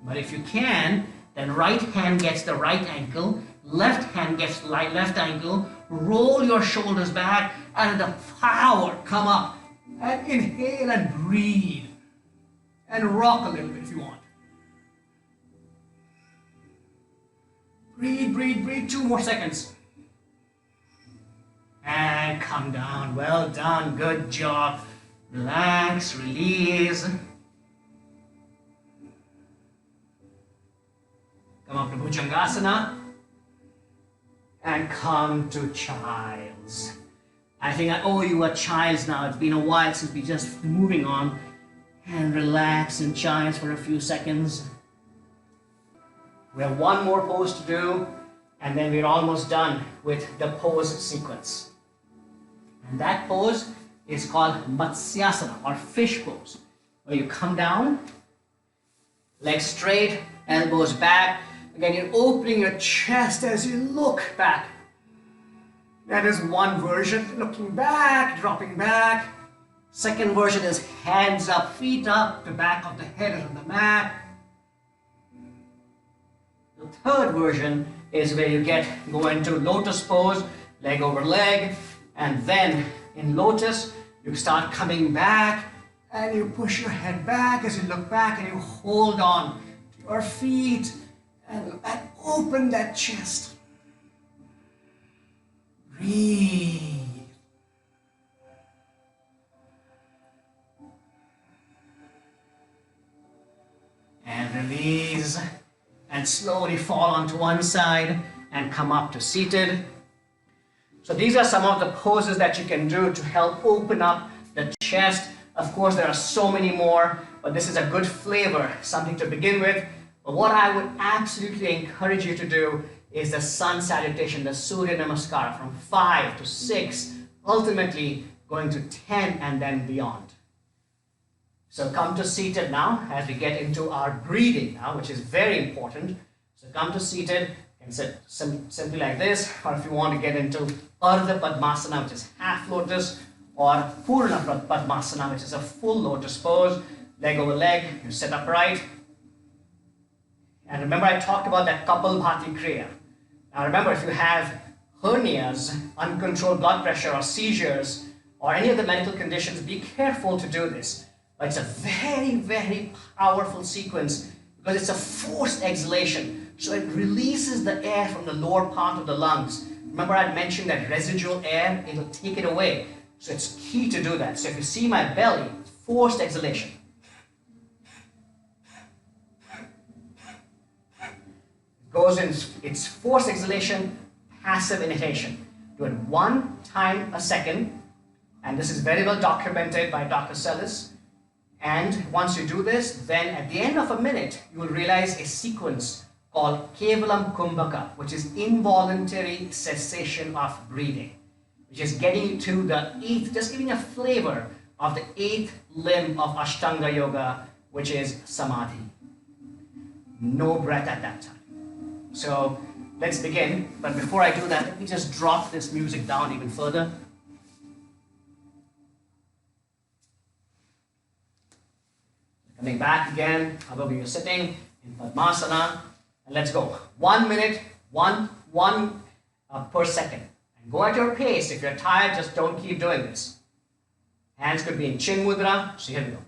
But if you can, then right hand gets the right ankle, left hand gets the left ankle, roll your shoulders back, and the power come up, and inhale and breathe, and rock a little bit if you want. Breathe, breathe, breathe, 2 more seconds. And come down, well done, good job. Relax, release. Come up to Bhujangasana and come to Child's. I think I owe you a Child's now. It's been a while since we just moving on. And relax in Child's for a few seconds. We have one more pose to do, and then we're almost done with the pose sequence. And that pose is called Matsyasana, or fish pose, where you come down, legs straight, elbows back. Again, you're opening your chest as you look back. That is one version, looking back, dropping back. Second version is hands up, feet up, the back of the head is on the mat. The third version is where you go into lotus pose, leg over leg, and then in lotus, you start coming back and you push your head back as you look back, and you hold on to your feet and open that chest. Breathe. And release, and slowly fall onto one side and come up to seated. So these are some of the poses that you can do to help open up the chest. Of course, there are so many more, but this is a good flavor, something to begin with. But what I would absolutely encourage you to do is the sun salutation, the Surya Namaskara, from 5 to 6, ultimately going to 10 and then beyond. So come to seated now as we get into our breathing now, which is very important. So come to seated and sit simply like this, or if you want to get into Ardha Padmasana, which is half lotus, or Purna Padmasana, which is a full lotus pose, leg over leg, you sit upright. And remember, I talked about that Kapalbhati Kriya. Now remember, if you have hernias, uncontrolled blood pressure, or seizures, or any of the medical conditions, be careful to do this. But it's a very, very powerful sequence because it's a forced exhalation. So it releases the air from the lower part of the lungs. Remember, I mentioned that residual air, it'll take it away. So it's key to do that. So if you see my belly, forced exhalation. Goes in, it's forced exhalation, passive inhalation. Do it 1 time a second, and this is very well documented by Dr. Sellis. And once you do this, then at the end of a minute, you will realize a sequence called Kevalam Kumbhaka, which is involuntary cessation of breathing, which is getting you to the 8th, just giving a flavor of the 8th limb of Ashtanga Yoga, which is Samadhi. No breath at that time. So let's begin. But before I do that, let me just drop this music down even further. Coming back again, however you're sitting in Padmasana, and let's go. 1 minute, one per second. And go at your pace. If you're tired, just don't keep doing this. Hands could be in chin mudra. So here we go.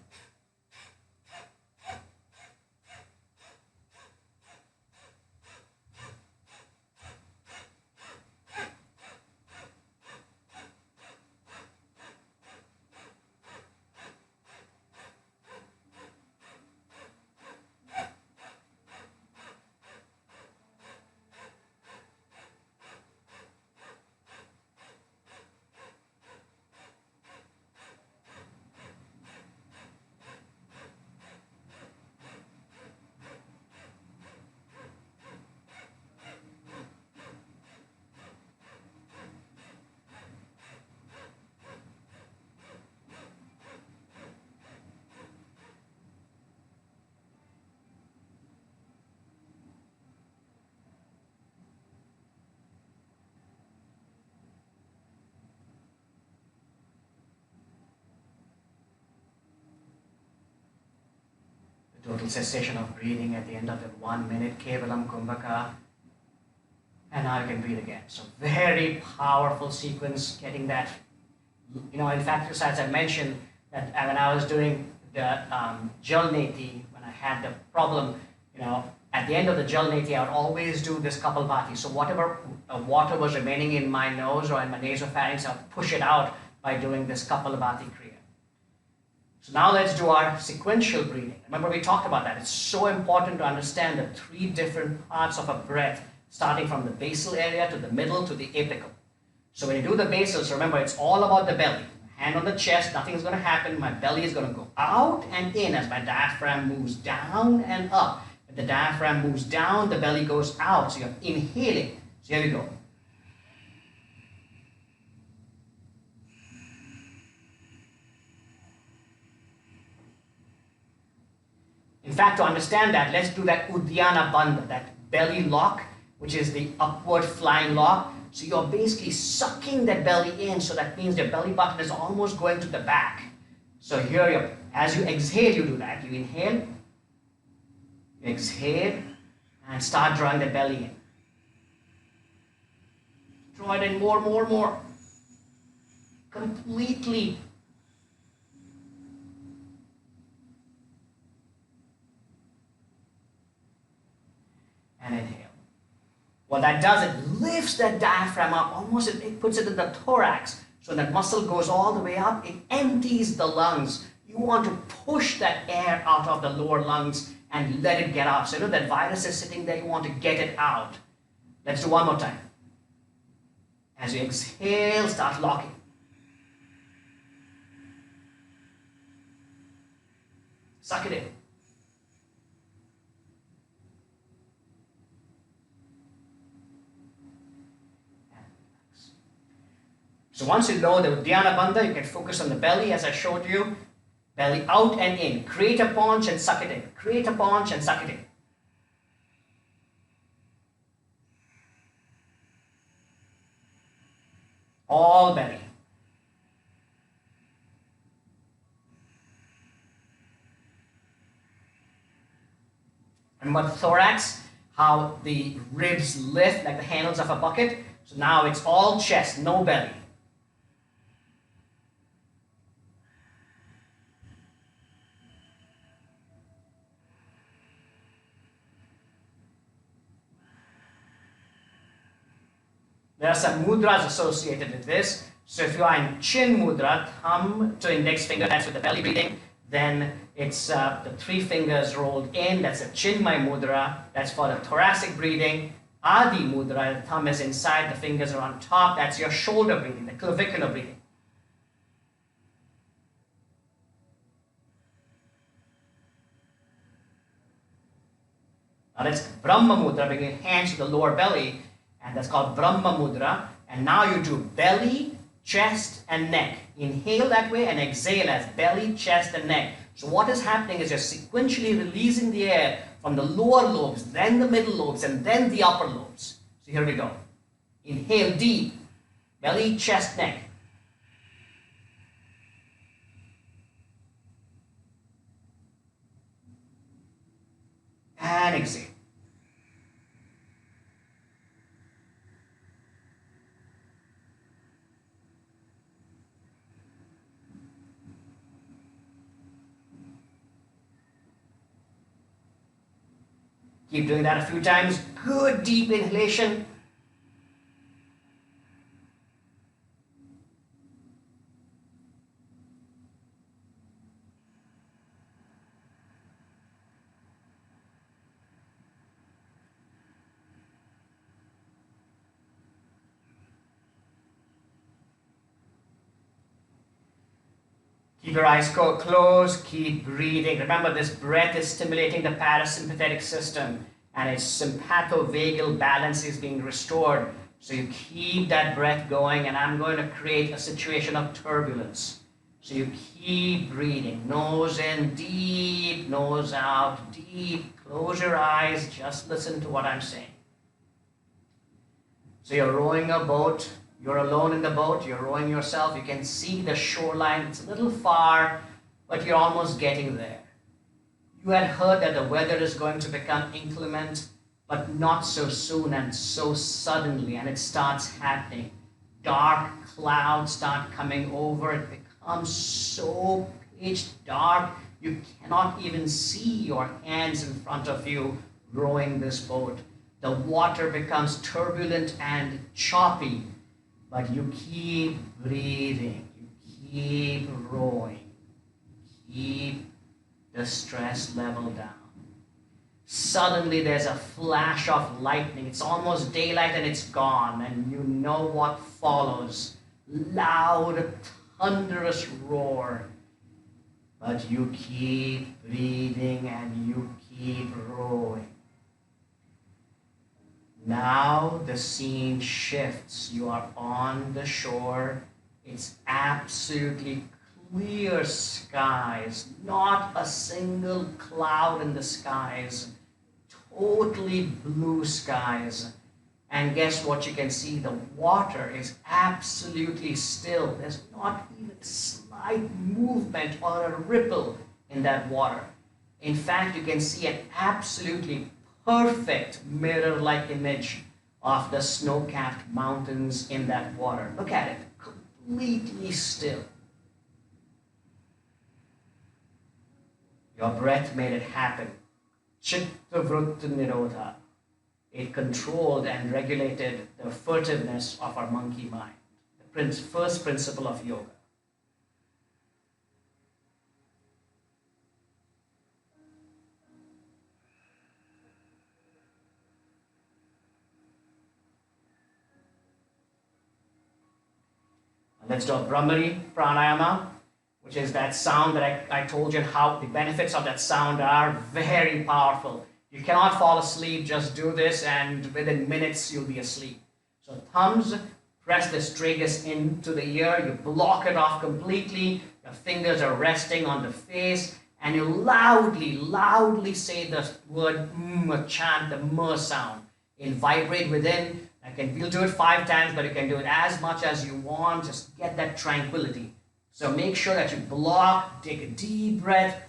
Total cessation of breathing at the end of the 1 minute, Kevalam Kumbhaka. And now you can breathe again. So very powerful sequence, getting that, in fact, as I mentioned, that when I was doing the Jalneti, when I had the problem, at the end of the Jalneti, I would always do this Kapalbhati. So whatever water was remaining in my nose or in my nasopharynx, I would push it out by doing this Kapalbhati Kriya. So now let's do our sequential breathing. Remember we talked about that. It's so important to understand the 3 different parts of a breath, starting from the basal area to the middle to the apical. So when you do the basals, remember it's all about the belly. Hand on the chest, nothing's going to happen. My belly is going to go out and in as my diaphragm moves down and up. If the diaphragm moves down, the belly goes out. So you're inhaling. So here we go. In fact, to understand that, let's do that Uddiyana Bandha, that belly lock, which is the upward flying lock. So you're basically sucking that belly in, so that means your belly button is almost going to the back. So here, as you exhale, you do that. You inhale, you exhale, and start drawing the belly in. Draw it in more. Completely. And inhale. What that does, it lifts that diaphragm up, almost it puts it in the thorax. So that muscle goes all the way up, it empties the lungs. You want to push that air out of the lower lungs and let it get out. So that virus is sitting there, you want to get it out. Let's do one more time. As you exhale, start locking. Suck it in. So once you know the Uddiyana Bandha, you can focus on the belly as I showed you. Belly out and in. Create a paunch and suck it in. Create a paunch and suck it in. All belly. Remember the thorax, how the ribs lift like the handles of a bucket. So now it's all chest, no belly. There are some mudras associated with this. So if you are in chin mudra, thumb to index finger, that's with the belly breathing, then it's the 3 fingers rolled in, that's a chinmay mudra, that's for the thoracic breathing. Adi mudra, the thumb is inside, the fingers are on top, that's your shoulder breathing, the clavicular breathing. Now that's Brahma mudra, bringing hands to the lower belly, and that's called Brahma mudra. And now you do belly, chest, and neck. Inhale that way and exhale as belly, chest, and neck. So what is happening is you're sequentially releasing the air from the lower lobes, then the middle lobes, and then the upper lobes. So So here we go. Inhale deep, belly, chest, neck. And exhale. Keep doing that a few times. Good deep inhalation. Keep your eyes closed, keep breathing. Remember, this breath is stimulating the parasympathetic system and its sympathovagal balance is being restored. So you keep that breath going, and I'm going to create a situation of turbulence. So you keep breathing. Nose in deep, nose out deep. Close your eyes, just listen to what I'm saying. So you're rowing a boat. You're alone in the boat, you're rowing yourself, you can see the shoreline, it's a little far, but you're almost getting there. You had heard that the weather is going to become inclement, but not so soon and so suddenly, and it starts happening. Dark clouds start coming over, it becomes so pitch dark, you cannot even see your hands in front of you rowing this boat. The water becomes turbulent and choppy. But you keep breathing, you keep rowing, keep the stress level down. Suddenly there's a flash of lightning. It's almost daylight and it's gone, and you know what follows. Loud, thunderous roar. But you keep breathing and you keep rowing. Now the scene shifts. You are on the shore. It's absolutely clear skies, not a single cloud in the skies, totally blue skies. And guess what you can see? The water is absolutely still. There's not even a slight movement or a ripple in that water. In fact, you can see an absolutely perfect mirror-like image of the snow-capped mountains in that water. Look at it, completely still. Your breath made it happen. Chitta vritti nirodha. It controlled and regulated the furtiveness of our monkey mind. The first principle of yoga. Let's do a Bhramari Pranayama, which is that sound that I told you, and how the benefits of that sound are very powerful. You cannot fall asleep, just do this and within minutes you'll be asleep. So thumbs, press the tragus into the ear, you block it off completely, your fingers are resting on the face, and you loudly say the word chant, the m sound. It'll vibrate within. We'll do it 5 times, but you can do it as much as you want. Just get that tranquility. So make sure that you block, take a deep breath.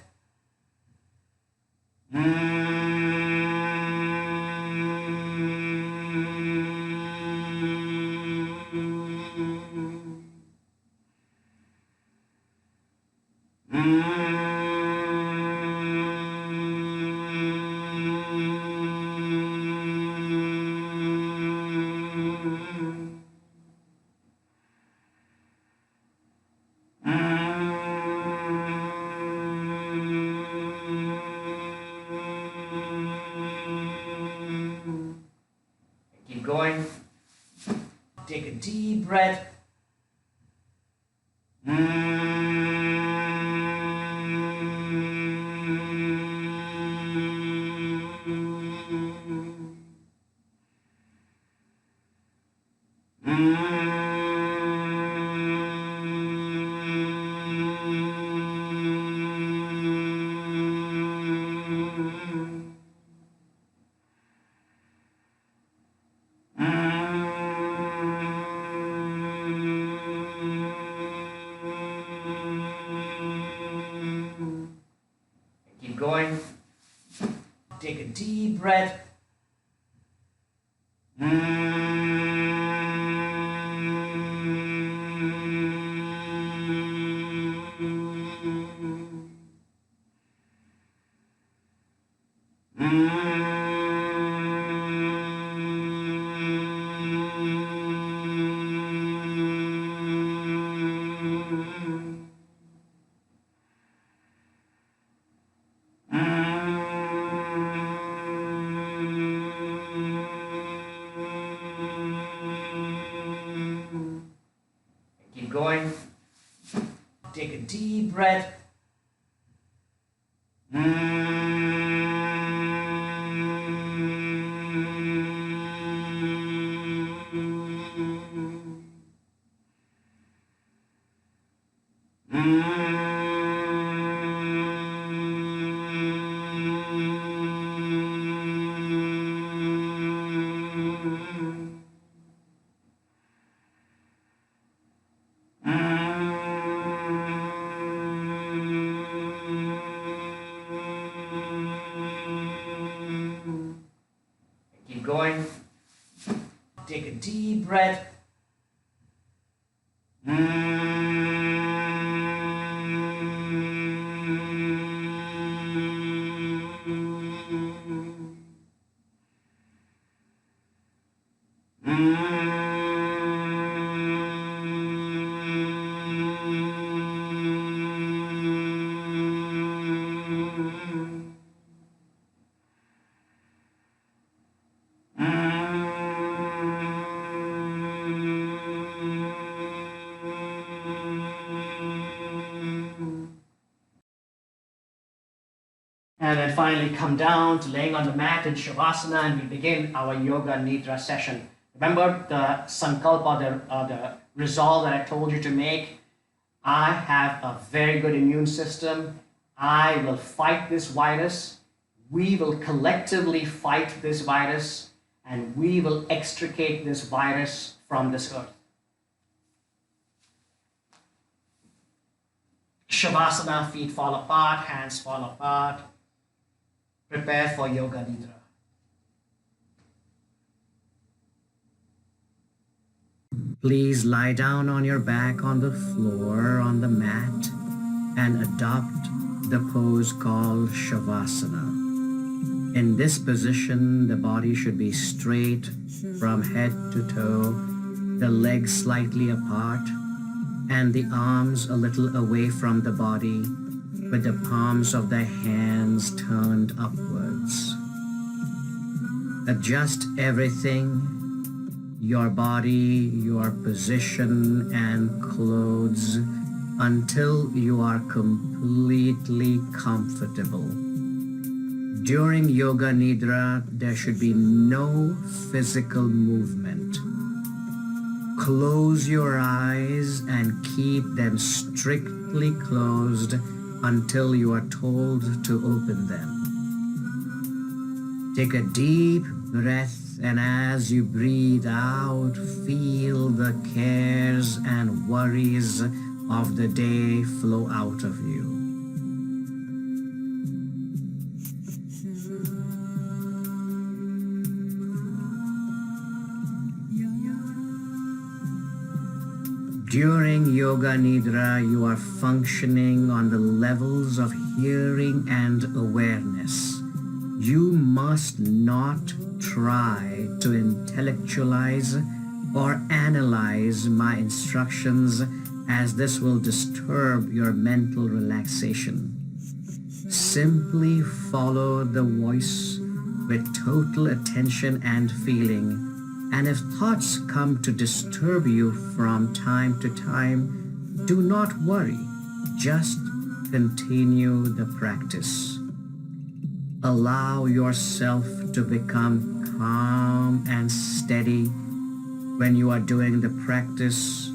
Keep going. Take a deep breath. Keep going. Take a deep breath. Keep going. Take a deep breath. And then finally come down to laying on the mat in Shavasana, and we begin our Yoga Nidra session. Remember the sankalpa, the resolve that I told you to make? I have a very good immune system. I will fight this virus. We will collectively fight this virus, and we will extricate this virus from this earth. Shavasana, feet fall apart, hands fall apart. Prepare for Yoga Nidra. Please lie down on your back on the floor, on the mat, and adopt the pose called Shavasana. In this position, the body should be straight from head to toe, the legs slightly apart, and the arms a little away from the body, with the palms of the hands turned upwards. Adjust everything, your body, your position and clothes, until you are completely comfortable. During Yoga Nidra, there should be no physical movement. Close your eyes and keep them strictly closed until you are told to open them. Take a deep breath, and as you breathe out, feel the cares and worries of the day flow out of you. During Yoga Nidra, you are functioning on the levels of hearing and awareness. You must not try to intellectualize or analyze my instructions, as this will disturb your mental relaxation. Simply follow the voice with total attention and feeling. And if thoughts come to disturb you from time to time, do not worry. Just continue the practice. Allow yourself to become calm and steady when you are doing the practice.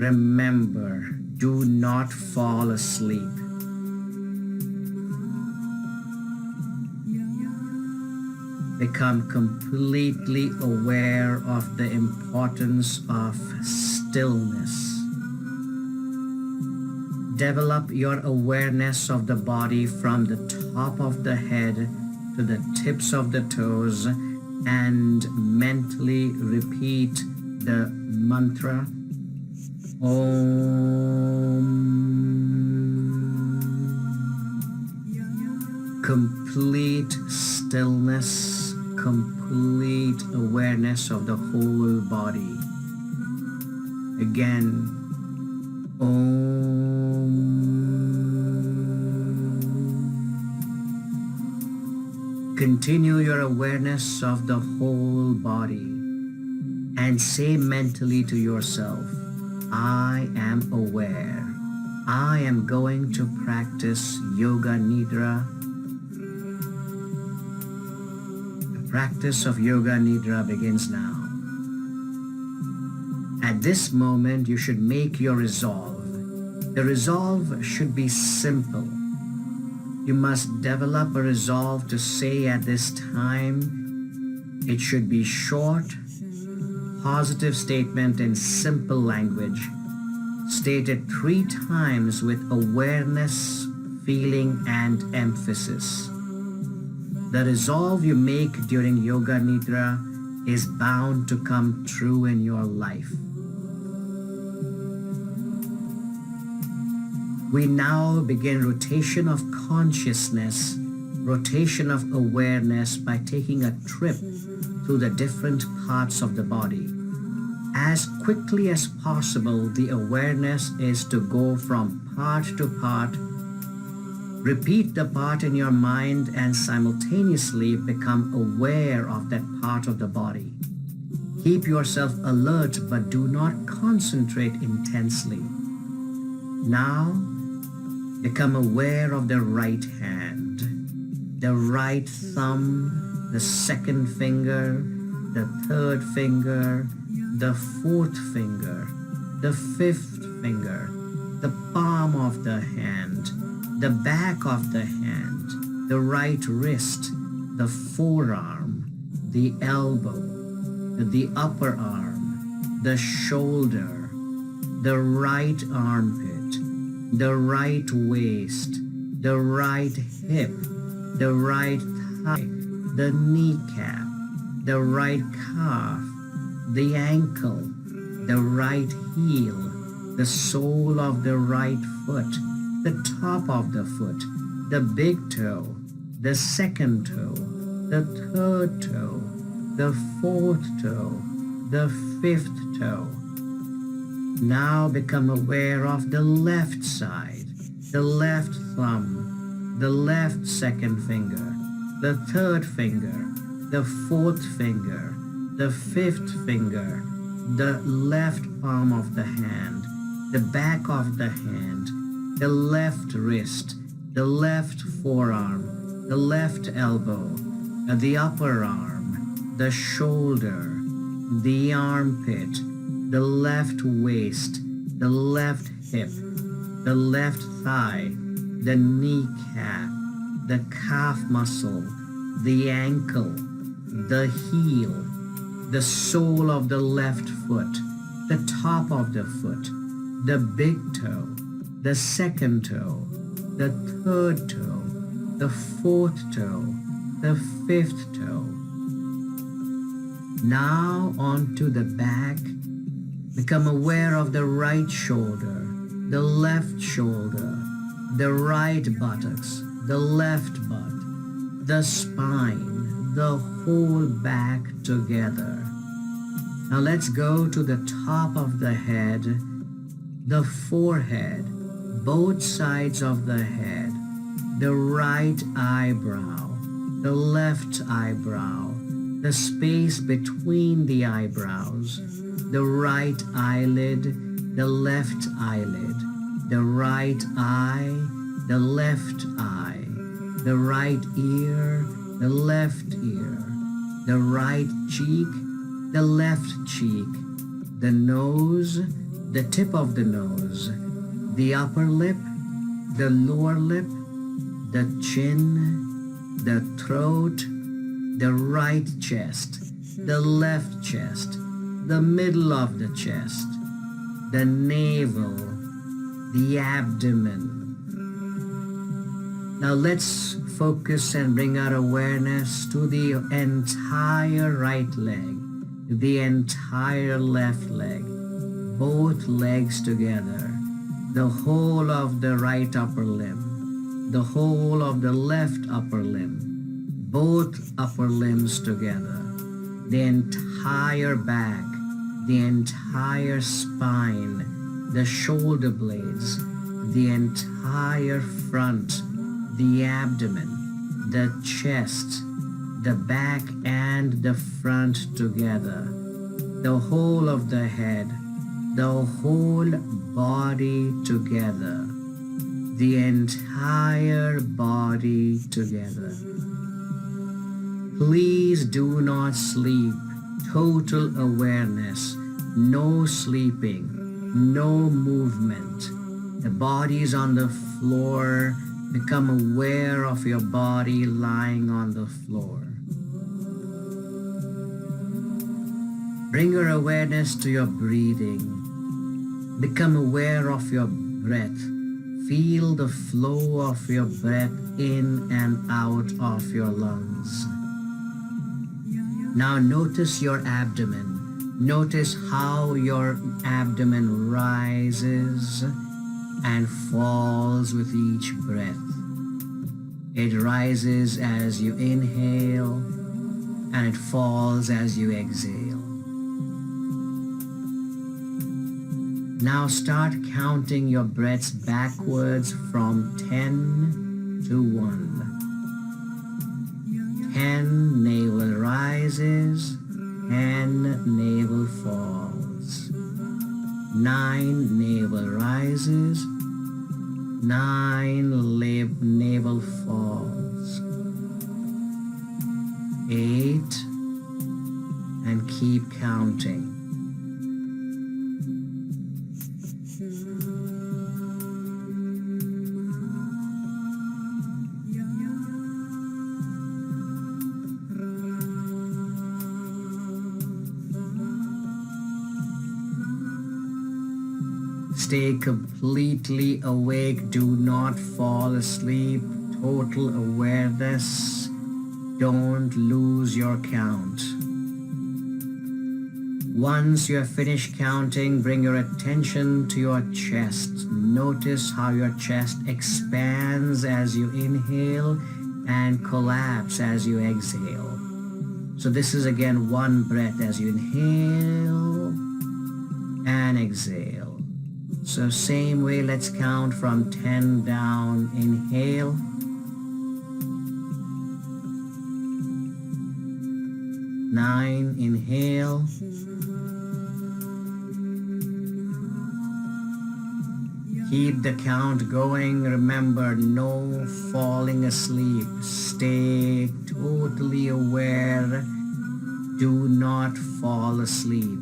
Remember, do not fall asleep. Become completely aware of the importance of stillness. Develop your awareness of the body from the top of the head to the tips of the toes, and mentally repeat the mantra Om. Complete stillness, complete awareness of the whole body. Again, Om. Continue your awareness of the whole body and say mentally to yourself, I am aware. I am going to practice Yoga Nidra. The practice of Yoga Nidra begins now. At this moment, you should make your resolve. The resolve should be simple. You must develop a resolve to say at this time. It should be short, positive statement in simple language, stated 3 times with awareness, feeling, and emphasis. The resolve you make during Yoga Nidra is bound to come true in your life. We now begin rotation of consciousness, rotation of awareness by taking a trip through the different parts of the body. As quickly as possible, the awareness is to go from part to part. Repeat the part in your mind and simultaneously become aware of that part of the body. Keep yourself alert but do not concentrate intensely. Now, become aware of the right hand, the right thumb, the second finger, the third finger, the fourth finger, the fifth finger, the palm of the hand, the back of the hand, the right wrist, the forearm, the elbow, the upper arm, the shoulder, the right armpit, the right waist, the right hip, the right thigh, the kneecap, the right calf, the ankle, the right heel, the sole of the right foot, the top of the foot, the big toe, the second toe, the third toe, the fourth toe, the fifth toe. Now become aware of the left side, the left thumb, the left second finger, the third finger, the fourth finger, the fifth finger, the left palm of the hand, the back of the hand, the left wrist, the left forearm, the left elbow, the upper arm, the shoulder, the armpit, the left waist, the left hip, the left thigh, the kneecap, the calf muscle, the ankle, the heel, the sole of the left foot, the top of the foot, the big toe, the second toe, the third toe, the fourth toe, the fifth toe. Now onto the back. Become aware of the right shoulder, the left shoulder, the right buttocks, the left butt, the spine, the whole back together. Now let's go to the top of the head, the forehead, both sides of the head, the right eyebrow, the left eyebrow, the space between the eyebrows, the right eyelid, the left eyelid, the right eye, the left eye, the right ear, the left ear, the right cheek, the left cheek, the nose, the tip of the nose, the upper lip, the lower lip, the chin, the throat, the right chest, the left chest, the middle of the chest, the navel, the abdomen, Now let's focus and bring our awareness to the entire right leg, the entire left leg, both legs together, the whole of the right upper limb, the whole of the left upper limb, both upper limbs together, the entire back, the entire spine, the shoulder blades, the entire front, the abdomen, the chest, the back and the front together, the whole of the head, the whole body together, the entire body together. Please do not sleep. Total awareness, no sleeping, no movement. The body is on the floor. Become aware of your body lying on the floor. Bring your awareness to your breathing. Become aware of your breath. Feel the flow of your breath in and out of your lungs. Now notice your abdomen. Notice how your abdomen rises and falls with each breath. It rises as you inhale and it falls as you exhale. Now start counting your breaths backwards from 10 to 1. 10 navel rises, 10 navel falls. 9 navel rises, 9 navel falls. 8 and keep counting. Stay completely awake. Do not fall asleep. Total awareness. Don't lose your count. Once you have finished counting, bring your attention to your chest. Notice how your chest expands as you inhale and collapse as you exhale. So this is again one breath as you inhale and exhale. So same way, let's count from 10 down. Inhale. Nine, inhale. Keep the count going. Remember, no falling asleep. Stay totally aware. Do not fall asleep.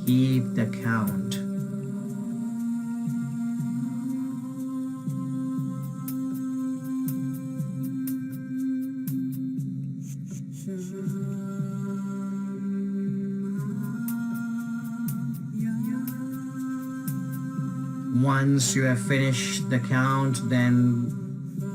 Keep the count. Once you have finished the count, then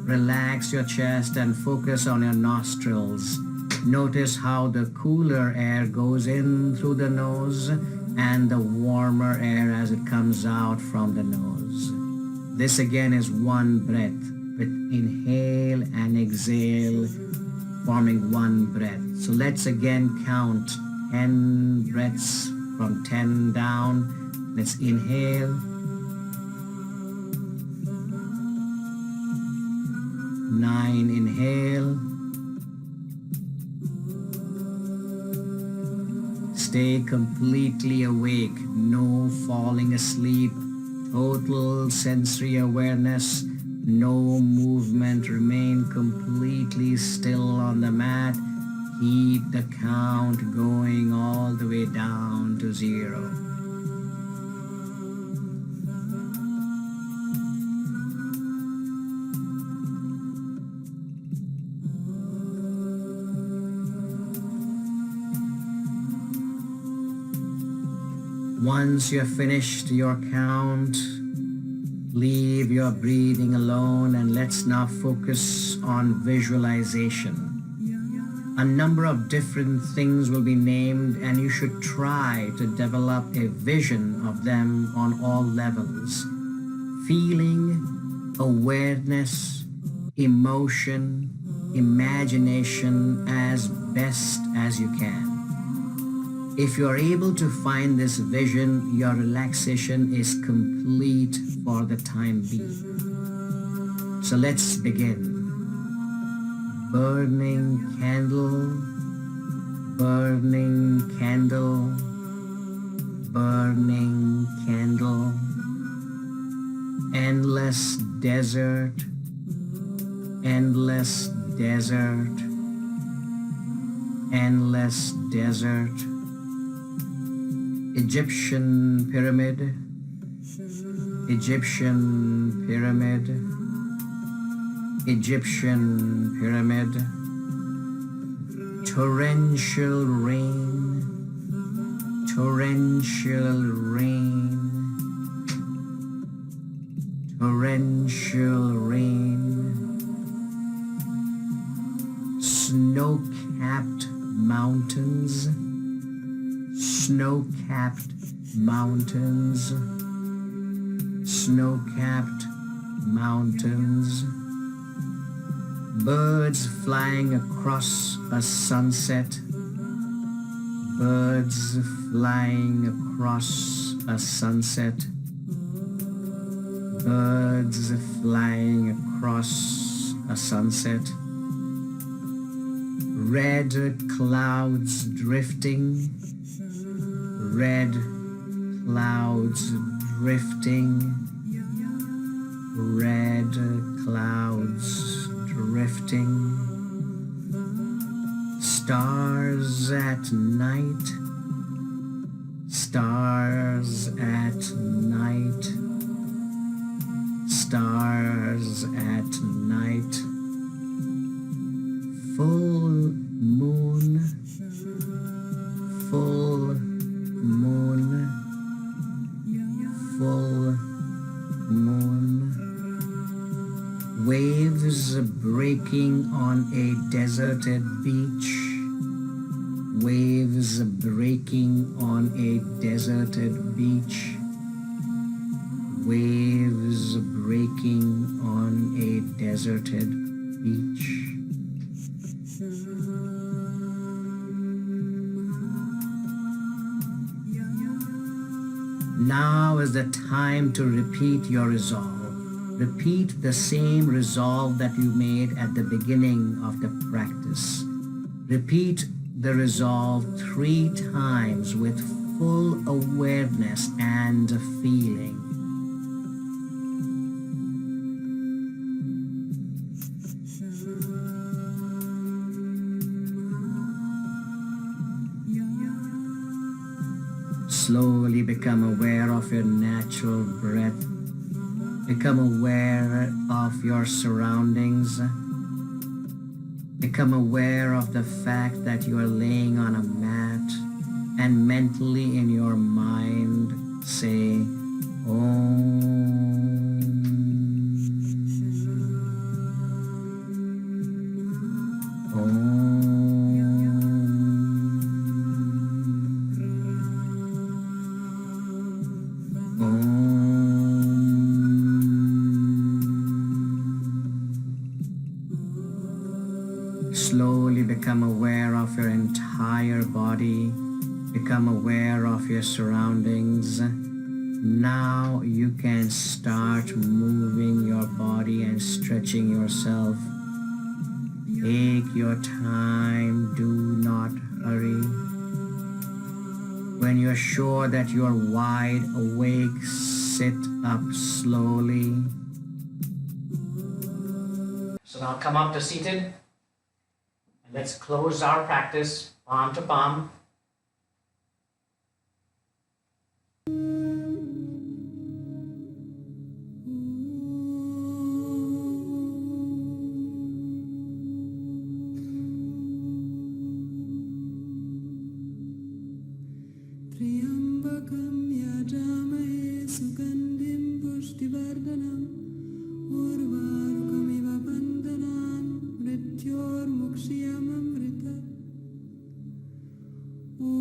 relax your chest and focus on your nostrils. Notice how the cooler air goes in through the nose and the warmer air as it comes out from the nose. This again is one breath, with inhale and exhale forming one breath. So let's again count 10 breaths from 10 down. Let's inhale. 9, inhale. Stay completely awake, no falling asleep, total sensory awareness, no movement, remain completely still on the mat. Keep the count going all the way down to 0. Once you have finished your count, Leave your breathing alone and let's now focus on visualization. A number of different things will be named and you should try to develop a vision of them on all levels. Feeling, awareness, emotion, imagination as best as you can. If you are able to find this vision, your relaxation is complete for the time being. So let's begin. Burning candle, burning candle, burning candle. Endless desert, endless desert, endless desert. Egyptian pyramid, Egyptian pyramid, Egyptian pyramid. Torrential rain, torrential rain, torrential rain. Snow-capped mountains, snow-capped mountains, snow-capped mountains. Birds flying across a sunset, birds flying across a sunset, birds flying across a sunset. Red clouds drifting, red clouds drifting, red clouds drifting. Stars at night, stars at night, stars at night. Full moon, full moon, full moon. Waves breaking on a deserted beach, waves breaking on a deserted beach, waves breaking on a deserted beach. Now is the time to repeat your resolve. Repeat the same resolve that you made at the beginning of the practice. Repeat the resolve 3 times with full awareness and feeling. Slowly become aware of your natural breath. Become aware of your surroundings. Become aware of the fact that you are laying on a mat and mentally in your mind say, Om. Om. Slowly become aware of your entire body. Become aware of your surroundings. Now you can start moving your body and stretching yourself. Take your time, do not hurry. When you're sure that you're wide awake, sit up slowly. So now come up to seated. Let's close our practice, palm to palm. Triambakam yajamahe sugandhim pushtim पुष्टिवर्धनम् उर्वारुकमिव बन्धनान् मृत्योर्मुक्षीयममृतम् ॐ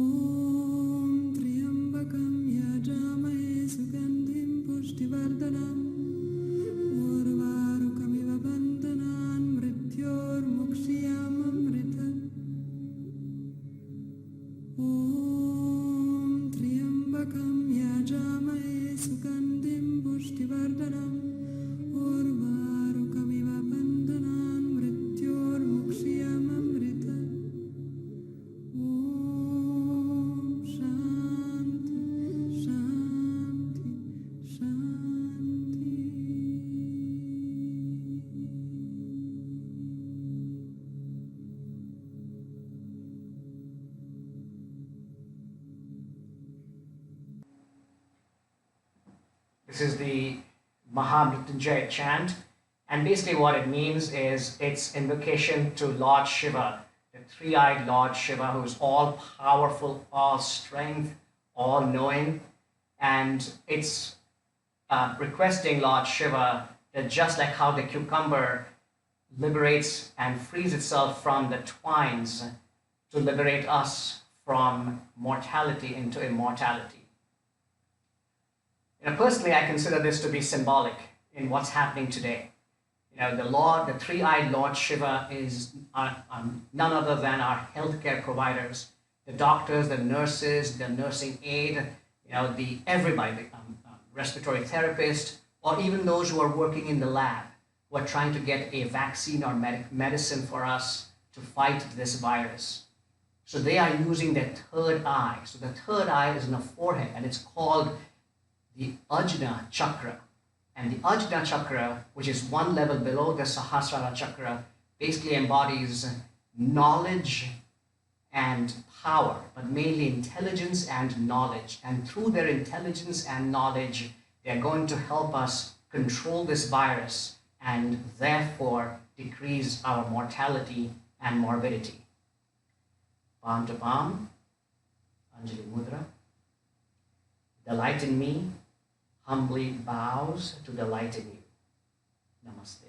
त्र्यम्बकं यजामहे सुगन्धिं पुष्टिवर्धनम् उर्वारुकमिव बन्धनान् मृत्योर्मुक्षीयममृतम् ॐ त्र्यम्बकं यजामहे सुगन्धिं पुष्टिवर्धनम् उर्वारुकमिव बन्धनान् मृत्योर्मुक्षीयममृतम् ॐ शान्ति शान्ति शान्ति This is the Mahamrityunjaya chant, and basically what it means is it's invocation to Lord Shiva, the three-eyed Lord Shiva, who is all powerful, all strength, all knowing, and it's requesting Lord Shiva that just like how the cucumber liberates and frees itself from the twines to liberate us from mortality into immortality. Personally, I consider this to be symbolic in what's happening today. The Lord, the three-eyed Lord Shiva is none other than our healthcare providers, the doctors, the nurses, the nursing aid, the everybody, the respiratory therapist, or even those who are working in the lab, who are trying to get a vaccine or medicine for us to fight this virus. So they are using their third eye. So the third eye is in the forehead, and it's called the Ajna chakra. And the Ajna chakra, which is one level below the Sahasrara chakra, basically embodies knowledge and power, but mainly intelligence and knowledge. And through their intelligence and knowledge, they're going to help us control this virus and therefore decrease our mortality and morbidity. Palm to palm, Anjali Mudra. The light in me humbly bows to the light in you. Namaste.